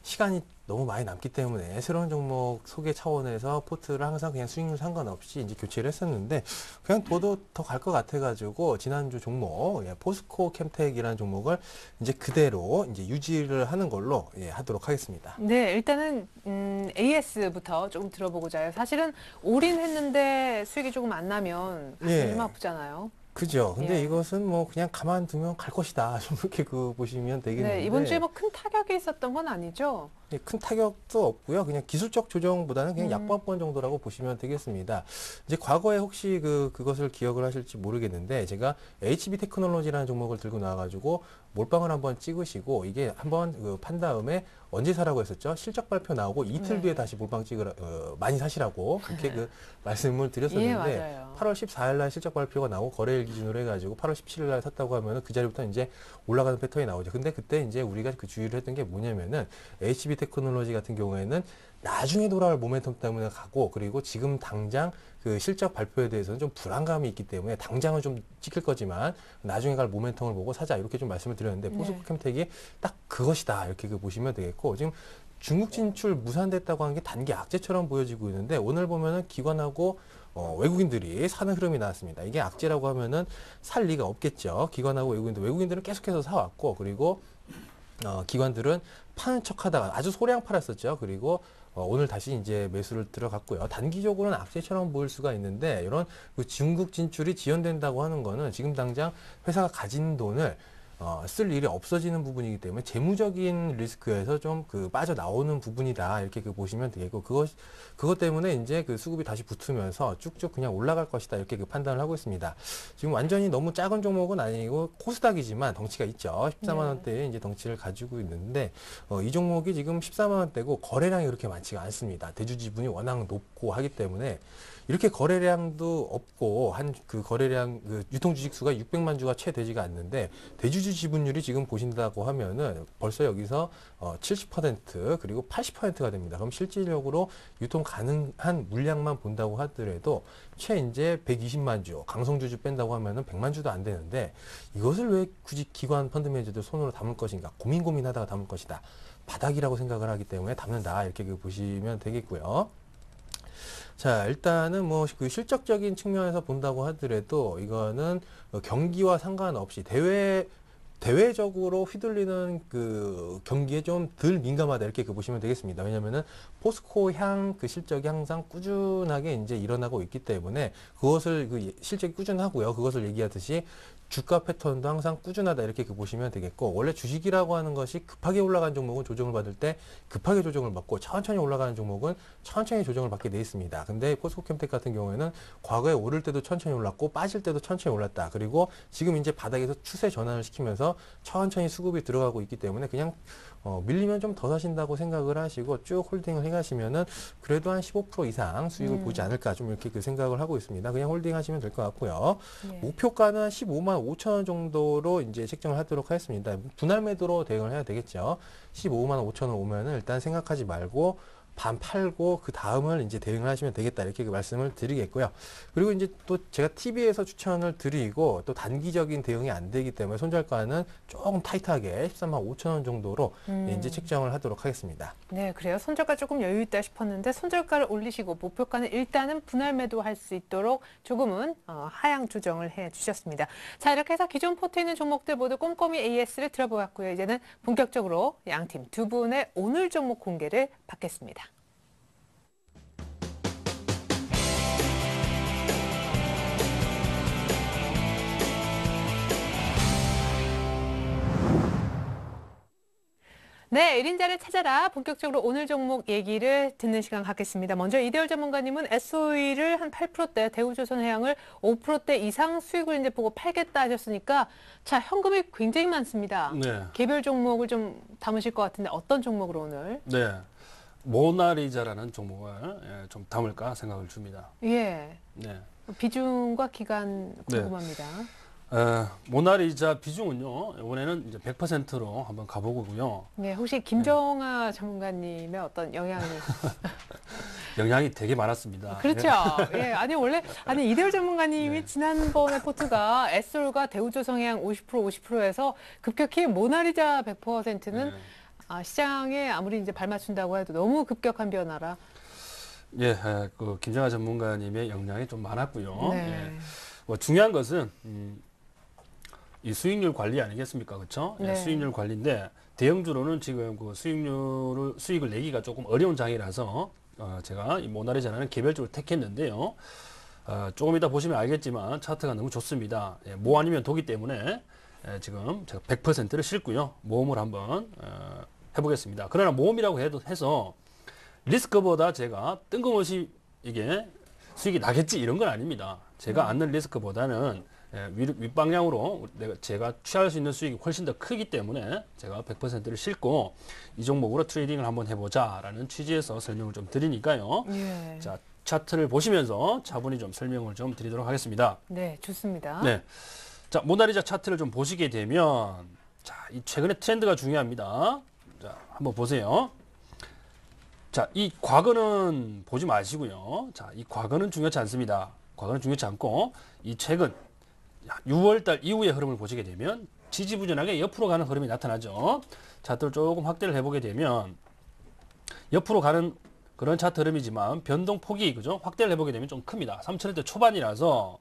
시간이 너무 많이 남기 때문에 새로운 종목 소개 차원에서 포트를 항상 그냥 수익률 상관없이 이제 교체를 했었는데 그냥 둬도 더 갈 것 같아가지고 지난주 종목 포스코 캠텍이라는 종목을 이제 그대로 이제 유지를 하는 걸로 하도록 하겠습니다. 네, 일단은 AS부터 조금 들어보고자 해요. 사실은 올인했는데 수익이 조금 안 나면 가슴이 좀 아프잖아요. 그죠. 근데 예. 이것은 뭐 그냥 가만두면 갈 것이다. 좀 이렇게 보시면 되겠는데. 네, 이번 주에 뭐 큰 타격이 있었던 건 아니죠? 예, 큰 타격도 없고요. 그냥 기술적 조정보다는 그냥 약보합권 정도라고 보시면 되겠습니다. 이제 과거에 혹시 그것을 기억을 하실지 모르겠는데 제가 HB 테크놀로지라는 종목을 들고 나와가지고 몰빵을 한번 찍으시고 이게 한번 판 다음에 언제 사라고 했었죠? 실적 발표 나오고 이틀 네. 뒤에 다시 몰빵 찍으라 많이 사시라고 그렇게 말씀을 드렸었는데 예, 맞아요. 8월 14일 날 실적 발표가 나오고 거래일 기준으로 해가지고 8월 17일 날 샀다고 하면은 그 자리부터 이제 올라가는 패턴이 나오죠. 근데 그때 이제 우리가 그 주의를 했던 게 뭐냐면은 HB 테크놀로지 같은 경우에는 나중에 돌아올 모멘텀 때문에 가고 그리고 지금 당장 그 실적 발표에 대해서는 좀 불안감이 있기 때문에 당장은 좀 찍힐 거지만 나중에 갈 모멘텀을 보고 사자 이렇게 좀 말씀을 드렸는데 포스코 캠텍이 딱 그것이다 이렇게 보시면 되겠고 지금 중국 진출 무산됐다고 하는 게 단기 악재처럼 보여지고 있는데 오늘 보면은 기관하고 외국인들이 사는 흐름이 나왔습니다. 이게 악재라고 하면은 살 리가 없겠죠. 기관하고 외국인들은 계속해서 사왔고 그리고 기관들은 파는 척 하다가 아주 소량 팔았었죠. 그리고 오늘 다시 이제 매수를 들어갔고요. 단기적으로는 악재처럼 보일 수가 있는데 이런 그 중국 진출이 지연된다고 하는 거는 지금 당장 회사가 가진 돈을 쓸 일이 없어지는 부분이기 때문에 재무적인 리스크에서 좀 빠져나오는 부분이다. 이렇게 보시면 되겠고, 그것 때문에 이제 수급이 다시 붙으면서 쭉쭉 그냥 올라갈 것이다. 이렇게 판단을 하고 있습니다. 지금 완전히 너무 작은 종목은 아니고 코스닥이지만 덩치가 있죠. 14만 원대에 이제 덩치를 가지고 있는데, 이 종목이 지금 14만 원대고 거래량이 그렇게 많지가 않습니다. 대주 지분이 워낙 높고 하기 때문에 이렇게 거래량도 없고 거래량 유통 주식 수가 600만 주가 채 되지가 않는데 대주주 지분율이 지금 보신다고 하면은 벌써 여기서 70% 그리고 80%가 됩니다. 그럼 실질적으로 유통 가능한 물량만 본다고 하더라도 채 이제 120만 주, 강성주주 뺀다고 하면은 100만 주도 안 되는데 이것을 왜 굳이 기관 펀드 매니저들 손으로 담을 것인가 고민하다가 담을 것이다. 바닥이라고 생각을 하기 때문에 담는다 이렇게 보시면 되겠고요. 자, 일단은 실적적인 측면에서 본다고 하더라도 이거는 경기와 상관없이 대외적으로 휘둘리는 경기에 좀 덜 민감하다 이렇게 보시면 되겠습니다. 왜냐면은 포스코 실적이 항상 꾸준하게 이제 일어나고 있기 때문에 그것을 실적이 꾸준하고요. 그것을 얘기하듯이 주가 패턴도 항상 꾸준하다 이렇게 보시면 되겠고 원래 주식이라고 하는 것이 급하게 올라간 종목은 조정을 받을 때 급하게 조정을 받고 천천히 올라가는 종목은 천천히 조정을 받게 돼 있습니다. 근데 포스코 캠텍 같은 경우에는 과거에 오를 때도 천천히 올랐고 빠질 때도 천천히 올랐다. 그리고 지금 이제 바닥에서 추세 전환을 시키면서 천천히 수급이 들어가고 있기 때문에 그냥 밀리면 좀 더 사신다고 생각을 하시고 쭉 홀딩을 해가시면은 그래도 한 15% 이상 수익을 보지 않을까 좀 이렇게 생각을 하고 있습니다. 그냥 홀딩 하시면 될 것 같고요. 네. 목표가는 15만 5천 원 정도로 이제 책정을 하도록 하겠습니다. 분할 매도로 대응을 해야 되겠죠. 15만 5천 원 오면은 일단 생각하지 말고 반 팔고 그 다음을 이제 대응을 하시면 되겠다 이렇게 말씀을 드리겠고요. 그리고 이제 또 제가 TV에서 추천을 드리고 또 단기적인 대응이 안 되기 때문에 손절가는 조금 타이트하게 13만 5천 원 정도로 이제 책정을 하도록 하겠습니다. 네, 그래요. 손절가 조금 여유 있다 싶었는데 손절가를 올리시고 목표가는 일단은 분할 매도할 수 있도록 조금은 하향 조정을 해주셨습니다. 자, 이렇게 해서 기존 포트에 있는 종목들 모두 꼼꼼히 AS를 들어보았고요. 이제는 본격적으로 양팀 두 분의 오늘 종목 공개를 받겠습니다. 네, 1인자를 찾아라. 본격적으로 오늘 종목 얘기를 듣는 시간 갖겠습니다. 먼저 이대열 전문가님은 SOE를 한 8%대, 대우조선해양을 5%대 이상 수익을 이제 보고 팔겠다 하셨으니까 자, 현금이 굉장히 많습니다. 네. 개별 종목을 좀 담으실 것 같은데 어떤 종목으로 오늘? 네. 모나리자라는 종목을 좀 담을까 생각을 줍니다. 예. 네. 비중과 기간 궁금합니다. 모나리자 비중은요, 이번에는 이제 100%로 한번 가보고요. 네, 혹시 김정아 전문가님의 어떤 영향이 되게 많았습니다. 그렇죠. 예, 아니 이대열 전문가님이 네. 지난번에 포트가 에솔과 대우조선해양 50%에서 급격히 모나리자 100%는 시장에 아무리 이제 발맞춘다고 해도 너무 급격한 변화라. 예, 그 김정아 전문가님의 영향이 좀 많았고요. 네. 예. 뭐 중요한 것은 이 수익률 관리 아니겠습니까, 그렇죠? 네. 예, 수익률 관리인데 대형주로는 지금 그 수익을 내기가 조금 어려운 장이라서 제가 이 모나리자는 개별적으로 택했는데요. 조금 이따 보시면 알겠지만 차트가 너무 좋습니다. 예, 모 아니면 도기 때문에 지금 제가 100%를 싣고요. 모험을 한번 해보겠습니다. 그러나 모험이라고 해서 리스크보다 제가 뜬금없이 이게 수익이 나겠지 이런 건 아닙니다. 제가 안는 리스크보다는 윗방향으로 제가 취할 수 있는 수익이 훨씬 더 크기 때문에 제가 100%를 싣고 이 종목으로 트레이딩을 한번 해보자라는 취지에서 설명을 좀 드리니까요. 예. 자, 차트를 보시면서 차분히 좀 설명을 좀 드리도록 하겠습니다. 네, 좋습니다. 네. 자, 모나리자 차트를 좀 보시게 되면 자, 이 최근의 트렌드가 중요합니다. 자, 한번 보세요. 자, 이 과거는 보지 마시고요. 자, 이 과거는 중요치 않습니다. 과거는 중요치 않고 이 최근 6월달 이후의 흐름을 보시게 되면 지지부진하게 옆으로 가는 흐름이 나타나죠. 차트를 조금 확대를 해보게 되면 옆으로 가는 그런 차트 흐름이지만 변동폭이 그죠? 확대를 해보게 되면 좀 큽니다. 3,000원대 초반이라서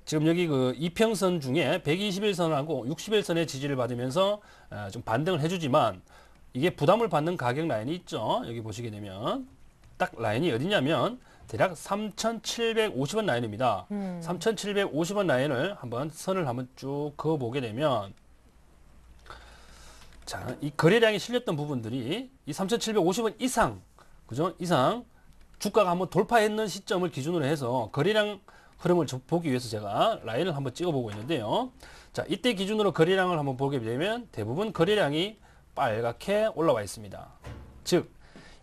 지금 여기 그 이평선 중에 121선하고 61선의 지지를 받으면서 좀 반등을 해주지만 이게 부담을 받는 가격 라인이 있죠. 여기 보시게 되면 딱 라인이 어디냐면 대략 3,750원 라인입니다. 3,750원 라인을 선을 한번 쭉 그어보게 되면 자, 이 거래량이 실렸던 부분들이 이 3,750원 이상, 그죠? 이상 주가가 한번 돌파했는 시점을 기준으로 해서 거래량 흐름을 보기 위해서 제가 라인을 한번 찍어보고 있는데요. 자, 이때 기준으로 거래량을 한번 보게 되면 대부분 거래량이 빨갛게 올라와 있습니다. 즉,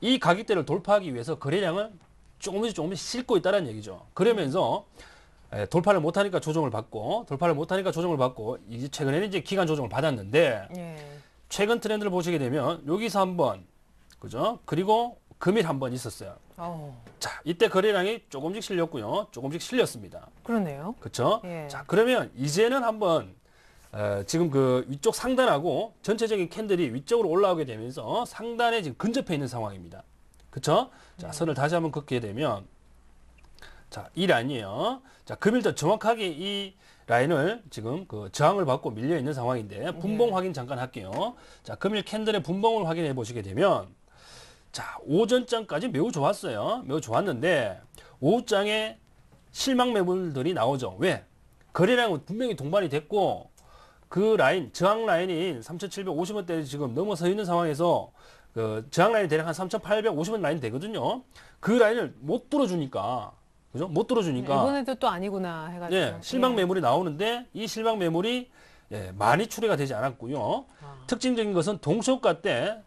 이 가격대를 돌파하기 위해서 거래량을 조금씩 싣고 있다는 얘기죠. 그러면서 돌파를 못하니까 조정을 받고, 이제 최근에는 이제 기간 조정을 받았는데, 예. 최근 트렌드를 보시게 되면 여기서 한번, 그죠? 그리고 금일 한번 있었어요. 자, 이때 거래량이 조금씩 실렸고요. 조금씩 실렸습니다. 그러네요. 그렇죠? 예. 자, 그러면 이제는 한번 지금 그 위쪽 상단하고 전체적인 캔들이 위쪽으로 올라오게 되면서 상단에 지금 근접해 있는 상황입니다. 그렇죠? 자, 선을 다시 한번 긋게 되면 자, 이 라인이에요. 자, 금일 더 정확하게 이 라인을 지금 그 저항을 받고 밀려 있는 상황인데 분봉 확인 잠깐 할게요. 자, 금일 캔들의 분봉을 확인해 보시게 되면 자, 오전장까지 매우 좋았어요. 매우 좋았는데 오후장에 실망 매물들이 나오죠. 왜? 거래량은 분명히 동반이 됐고 그 라인, 저항 라인인 3,750원대를 지금 넘어서 있는 상황에서 그 저항 라인이 대략 한 3,850원 라인 되거든요. 그 라인을 못 뚫어주니까, 그죠? 못 뚫어주니까. 이번에도 또 아니구나 해가지고. 네, 실망 매물이 나오는데 이 실망 매물이 많이 출회가 되지 않았고요. 특징적인 것은 동시호가 때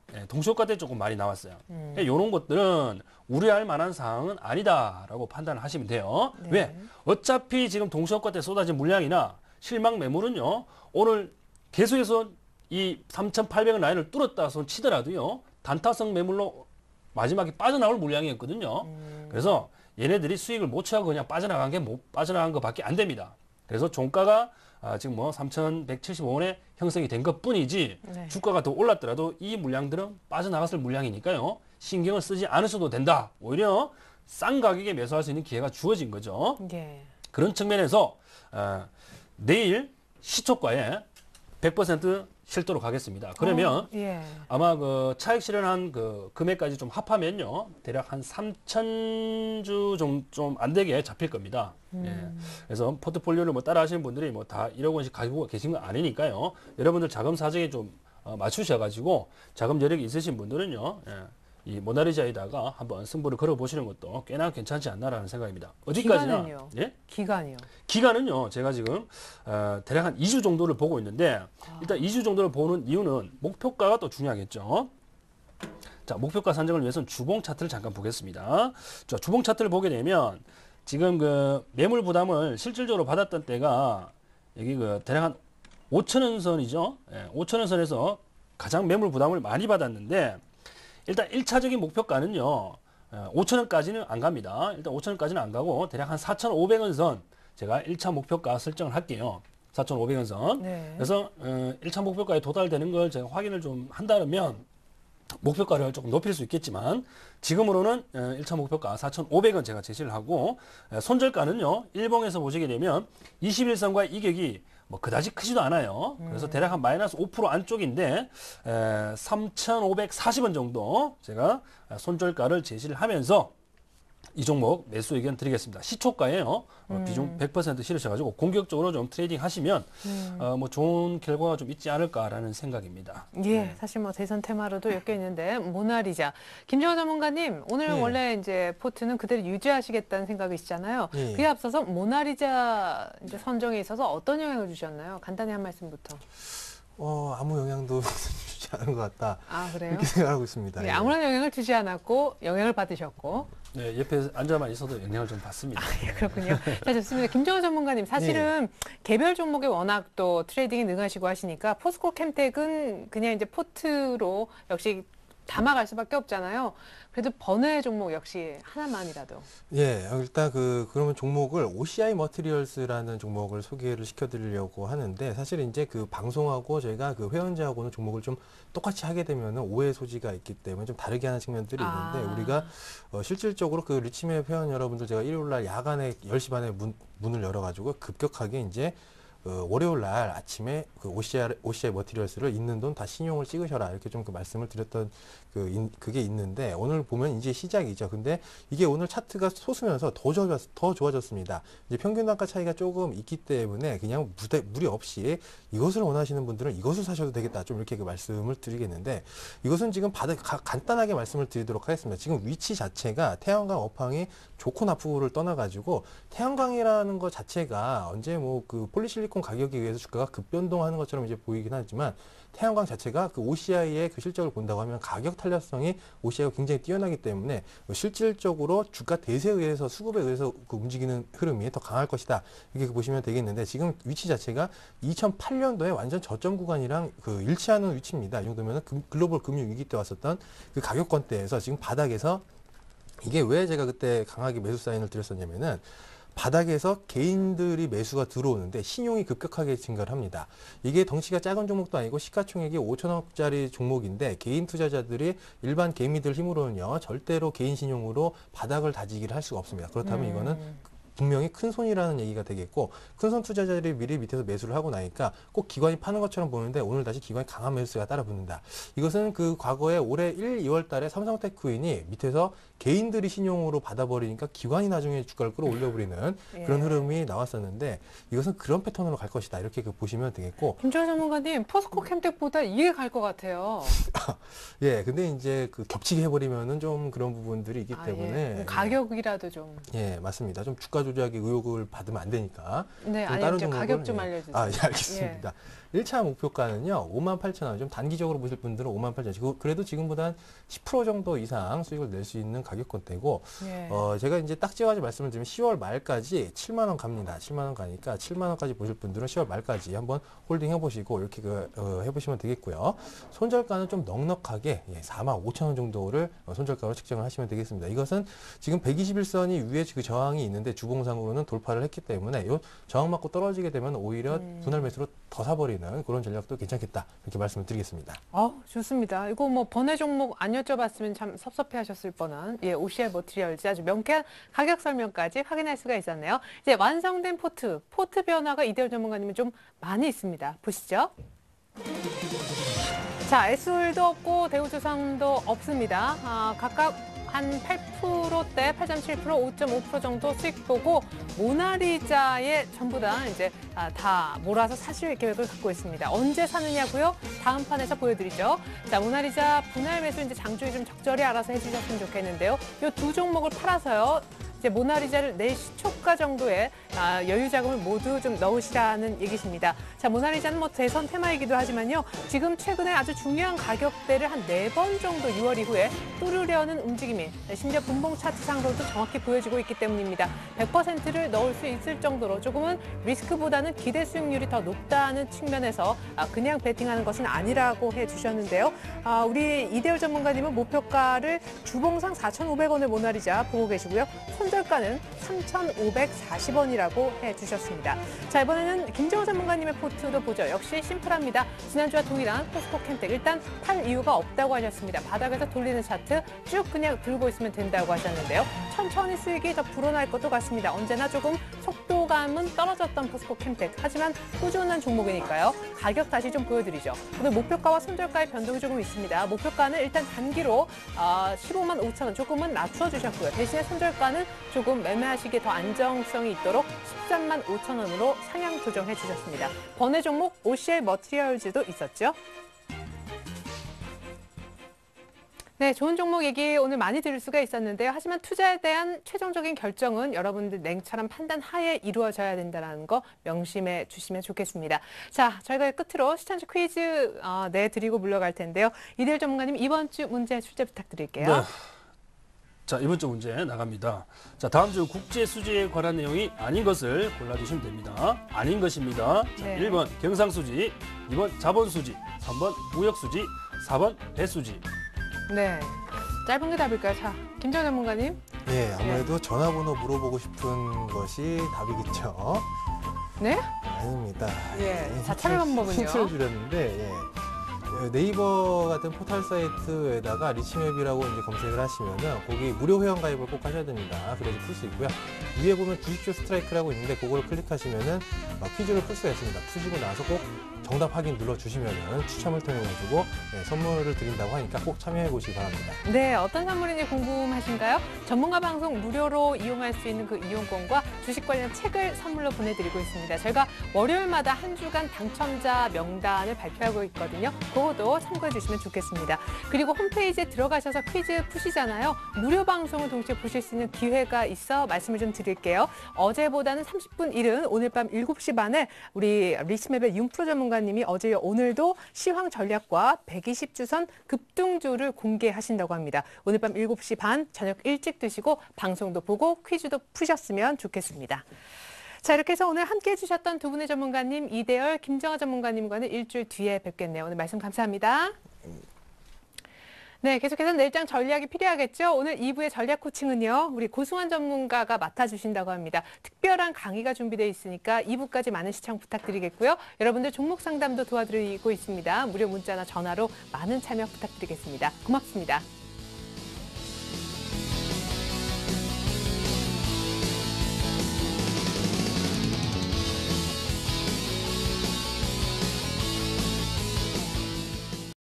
조금 많이 나왔어요. 이런 것들은 우려할 만한 사항은 아니다라고 판단을 하시면 돼요. 네. 왜? 어차피 지금 동시호가 때 쏟아진 물량이나 실망 매물은요, 오늘 계속해서 이 3,800원 라인을 뚫었다 손 치더라도요, 단타성 매물로 마지막에 빠져나올 물량이었거든요. 그래서 얘네들이 수익을 못 취하고 그냥 빠져나간 것밖에 안 됩니다. 그래서 종가가 지금 뭐 3,175원에 형성이 된 것뿐이지 네. 주가가 더 올랐더라도 이 물량들은 빠져나갔을 물량이니까요. 신경을 쓰지 않으셔도 된다. 오히려 싼 가격에 매수할 수 있는 기회가 주어진 거죠. 예. 그런 측면에서 내일 시초가에 100% 실도록 하겠습니다. 그러면 예. 아마 그 차익 실현한 그 금액까지 좀 합하면요. 대략 한 3,000주 좀 안 되게 잡힐 겁니다. 예. 그래서 포트폴리오를 뭐 따라 하시는 분들이 뭐 다 1억 원씩 가지고 계신 건 아니니까요. 여러분들 자금 사정에 좀 맞추셔가지고 자금 여력이 있으신 분들은요. 예. 이 모나리자에다가 한번 승부를 걸어보시는 것도 꽤나 괜찮지 않나라는 생각입니다. 어디까지나. 기간은요? 예? 기간이요. 기간은요, 제가 지금 대략 한 2주 정도를 보고 있는데 일단 2주 정도를 보는 이유는 목표가가 또 중요하겠죠. 자, 목표가 산정을 위해서는 주봉 차트를 잠깐 보겠습니다. 자, 주봉 차트를 보게 되면 지금 그 매물 부담을 실질적으로 받았던 때가 여기 그 대략 한 5,000원 선이죠. 예, 5,000원 선에서 가장 매물 부담을 많이 받았는데 일단 1차적인 목표가는요. 5,000원까지는 안 갑니다. 일단 5,000원까지는 안 가고 대략 한 4,500원 선 제가 1차 목표가 설정을 할게요. 4,500원 선. 네. 그래서 1차 목표가에 도달되는 걸 제가 확인을 좀 한다면 목표가를 조금 높일 수 있겠지만 지금으로는 1차 목표가 4,500원 제가 제시를 하고 손절가는요. 일봉에서 보시게 되면 21선과의 이격이 뭐 그다지 크지도 않아요. 그래서 대략 한 마이너스 5% 안쪽인데 3,540원 정도 제가 손절가를 제시를 하면서 이 종목 매수 의견 드리겠습니다. 시초가에요. 비중 100% 실으셔가지고 공격적으로 좀 트레이딩 하시면 뭐 좋은 결과가 좀 있지 않을까라는 생각입니다. 예, 사실 뭐 대선 테마로도 엮여 있는데 모나리자. 김정호 전문가님, 오늘 예. 원래 이제 포트는 그대로 유지하시겠다는 생각이시잖아요. 예. 그에 앞서서 모나리자 이제 선정에 있어서 어떤 영향을 주셨나요? 간단히 한 말씀부터. 아무 영향도 주지 않은 것 같다. 아, 그래요? 이렇게 생각하고 있습니다. 예, 예. 아무런 영향을 주지 않았고 영향을 받으셨고. 네, 옆에 앉아만 있어도 영향을 좀 받습니다. 예, 그렇군요. 자, 좋습니다. 김정호 전문가님, 사실은 개별 종목에 워낙 또 트레이딩이 능하시고 하시니까 포스코 캠텍은 그냥 이제 포트로 역시 담아갈 수밖에 없잖아요. 그래도 번외 종목 역시 하나만이라도. 예, 일단 그러면 종목을 OCI 머티리얼스라는 종목을 소개를 시켜드리려고 하는데 사실 이제 그 방송하고 저희가 그 회원제하고는 종목을 좀 똑같이 하게 되면 오해 소지가 있기 때문에 좀 다르게 하는 측면들이 있는데 우리가 실질적으로 그 리치맵 회원 여러분들 제가 일요일날 야간에 10시 반에 문을 열어가지고 급격하게 이제 월요일 날 아침에 그 OCI 머티리얼스를 있는 돈 다 신용을 찍으셔라 이렇게 좀 그 말씀을 드렸던 그게 있는데 오늘 보면 이제 시작이죠. 근데 이게 오늘 차트가 솟으면서 더 좋아졌습니다. 이제 평균 단가 차이가 조금 있기 때문에 그냥 무리 없이 이것을 원하시는 분들은 이것을 사셔도 되겠다. 좀 이렇게 그 말씀을 드리겠는데 이것은 지금 간단하게 말씀을 드리도록 하겠습니다. 지금 위치 자체가 태양광 업황이 좋고 나쁘고를 떠나가지고 태양광이라는 것 자체가 언제 뭐 그 폴리실리콘 가격에 의해서 주가가 급변동하는 것처럼 이제 보이긴 하지만 태양광 자체가 그 OCI의 그 실적을 본다고 하면 가격 탄력성이 OCI가 굉장히 뛰어나기 때문에 실질적으로 주가 대세에 의해서 수급에 의해서 그 움직이는 흐름이 더 강할 것이다. 이렇게 보시면 되겠는데 지금 위치 자체가 2008년도에 완전 저점 구간이랑 그 일치하는 위치입니다. 이 정도면 글로벌 금융 위기 때 왔었던 그 가격권대에서 지금 바닥에서 이게 왜 제가 그때 강하게 매수 사인을 드렸었냐면은 바닥에서 개인들이 매수가 들어오는데 신용이 급격하게 증가를 합니다. 이게 덩치가 작은 종목도 아니고 시가총액이 5천억짜리 종목인데 개인 투자자들이 일반 개미들 힘으로는요 절대로 개인 신용으로 바닥을 다지기를 할 수가 없습니다. 그렇다면 이거는 분명히 큰 손이라는 얘기가 되겠고 큰손 투자자들이 미리 밑에서 매수를 하고 나니까 꼭 기관이 파는 것처럼 보는데 오늘 다시 기관이 강한 매수가 따라 붙는다. 이것은 그 과거에 올해 1, 2월 달에 삼성테크윈이 밑에서 개인들이 신용으로 받아버리니까 기관이 나중에 주가를 끌어올려버리는 그런 흐름이 나왔었는데 이것은 그런 패턴으로 갈 것이다. 이렇게 보시면 되겠고. 김정호 전문가님, 포스코 캠텍보다 이게 갈 것 같아요. 예, 근데 이제 그 겹치게 해버리면은 좀 그런 부분들이 있기 때문에. 예. 가격이라도 좀. 예, 맞습니다. 좀 주가 조작의 의혹을 받으면 안 되니까. 네, 좀 아니, 다른 이제 종목을, 가격 좀 예. 알려주세요. 예, 알겠습니다. 1차 목표가는요, 58,000원. 좀 단기적으로 보실 분들은 58,000원. 그래도 지금보다 한 10% 정도 이상 수익을 낼 수 있는 가격권대고 예. 제가 이제 딱지와지 말씀을 드리면 10월 말까지 7만 원 갑니다. 7만 원 가니까 7만 원까지 보실 분들은 10월 말까지 한번 홀딩 해보시고 이렇게 해보시면 되겠고요. 손절가는 좀 넉넉하게 4만 5천 원 정도를 손절가로 측정을 하시면 되겠습니다. 이것은 지금 121선이 위에 그 저항이 있는데 주봉상으로는 돌파를 했기 때문에 이 저항 맞고 떨어지게 되면 오히려 분할 매수로 더 사버리는 그런 전략도 괜찮겠다 이렇게 말씀을 드리겠습니다. 좋습니다. 이거 뭐 번외 종목 안 여쭤봤으면 참 섭섭해하셨을 뻔한 OCI 머티리얼즈 아주 명쾌한 가격 설명까지 확인할 수가 있었네요. 이제 완성된 포트 변화가 이대호 전문가님은 좀 많이 있습니다. 보시죠. 자, S홀도 없고 대우조선도 없습니다. 각각 한 8%대, 8.7%, 5.5% 정도 수익 보고 모나리자에 전부 다 이제 다 몰아서 사실 계획을 갖고 있습니다. 언제 사느냐고요? 다음 판에서 보여드리죠. 자, 모나리자 분할 매수 이제 장중에 좀 적절히 알아서 해주셨으면 좋겠는데요. 이 두 종목을 팔아서요. 이제 모나리자를 내일 시초가 정도의 여유 자금을 모두 좀 넣으시라는 얘기십니다. 자, 모나리자는 뭐 대선 테마이기도 하지만요. 지금 최근에 아주 중요한 가격대를 한 4번 정도 6월 이후에 뚫으려는 움직임이 심지어 분봉 차트상으로도 정확히 보여지고 있기 때문입니다. 100%를 넣을 수 있을 정도로 조금은 리스크보다는 기대 수익률이 더 높다는 측면에서 그냥 베팅하는 것은 아니라고 해주셨는데요. 우리 이대호 전문가님은 목표가를 주봉상 4,500원을 모나리자 보고 계시고요. 손절가는 3,540원이라고 해주셨습니다. 자, 이번에는 김정호 전문가님의 포트도 보죠. 역시 심플합니다. 지난주와 동일한 포스코 캠텍. 일단 팔 이유가 없다고 하셨습니다. 바닥에서 돌리는 차트 쭉 그냥 들고 있으면 된다고 하셨는데요. 천천히 수익이 더 불어날 것도 같습니다. 언제나 조금 속도감은 떨어졌던 포스코 캠텍. 하지만 꾸준한 종목이니까요. 가격 다시 좀 보여드리죠. 오늘 목표가와 손절가의 변동이 조금 있습니다. 목표가는 일단 단기로 15만 5천 원 조금은 낮춰주셨고요. 대신에 손절가는 조금 매매하시기에 더 안정성이 있도록 13만 5천 원으로 상향 조정해 주셨습니다. 번외 종목 OCI 머티리얼즈도 있었죠. 네, 좋은 종목 얘기 오늘 많이 들을 수가 있었는데요. 하지만 투자에 대한 최종적인 결정은 여러분들 냉철한 판단 하에 이루어져야 된다는 거 명심해 주시면 좋겠습니다. 자, 저희가 끝으로 시청자 퀴즈 내드리고 물러갈 텐데요. 이대일 전문가님 이번 주 문제 출제 부탁드릴게요. 네. 자, 이번 주 문제 나갑니다. 자, 다음 주 국제 수지에 관한 내용이 아닌 것을 골라주시면 됩니다. 아닌 것입니다. 자, 네. 1번 경상수지, 2번 자본수지, 3번 무역수지, 4번 배수지. 네, 짧은 게 답일까요? 자, 김정 전문가님. 예, 아무래도 전화번호 물어보고 싶은 것이 답이겠죠. 네? 아닙니다. 예, 자, 참여 방법은요? 힌트를 주렸는데 네이버 같은 포털 사이트에다가 리치맵이라고 이제 검색을 하시면은 거기 무료 회원 가입을 꼭 하셔야 됩니다. 그래서 풀 수 있고요. 위에 보면 주식주 스트라이크라고 있는데 그걸 클릭하시면은 퀴즈를 풀 수가 있습니다. 푸시고 나서 꼭 정답 확인 눌러주시면은 추첨을 통해 가지고 선물을 드린다고 하니까 꼭 참여해 보시기 바랍니다. 네, 어떤 선물인지 궁금하신가요? 전문가 방송 무료로 이용할 수 있는 그 이용권과 주식 관련 책을 선물로 보내드리고 있습니다. 저희가 월요일마다 한 주간 당첨자 명단을 발표하고 있거든요. 그것도 참고해 주시면 좋겠습니다. 그리고 홈페이지에 들어가셔서 퀴즈 푸시잖아요. 무료 방송을 동시에 보실 수 있는 기회가 있어 말씀을 좀 드릴게요. 어제보다는 30분 이른 오늘 밤 7시 반에 우리 리치맵의 윤프로 전문가님이 어제 오늘도 시황 전략과 120주선 급등주를 공개하신다고 합니다. 오늘 밤 7시 반 저녁 일찍 드시고 방송도 보고 퀴즈도 푸셨으면 좋겠습니다. 자, 이렇게 해서 오늘 함께해 주셨던 두 분의 전문가님 이대열, 김정아 전문가님과는 일주일 뒤에 뵙겠네요. 오늘 말씀 감사합니다. 네, 계속해서 내일장 전략이 필요하겠죠. 오늘 2부의 전략 코칭은요. 우리 고승환 전문가가 맡아주신다고 합니다. 특별한 강의가 준비되어 있으니까 2부까지 많은 시청 부탁드리겠고요. 여러분들 종목 상담도 도와드리고 있습니다. 무료 문자나 전화로 많은 참여 부탁드리겠습니다. 고맙습니다.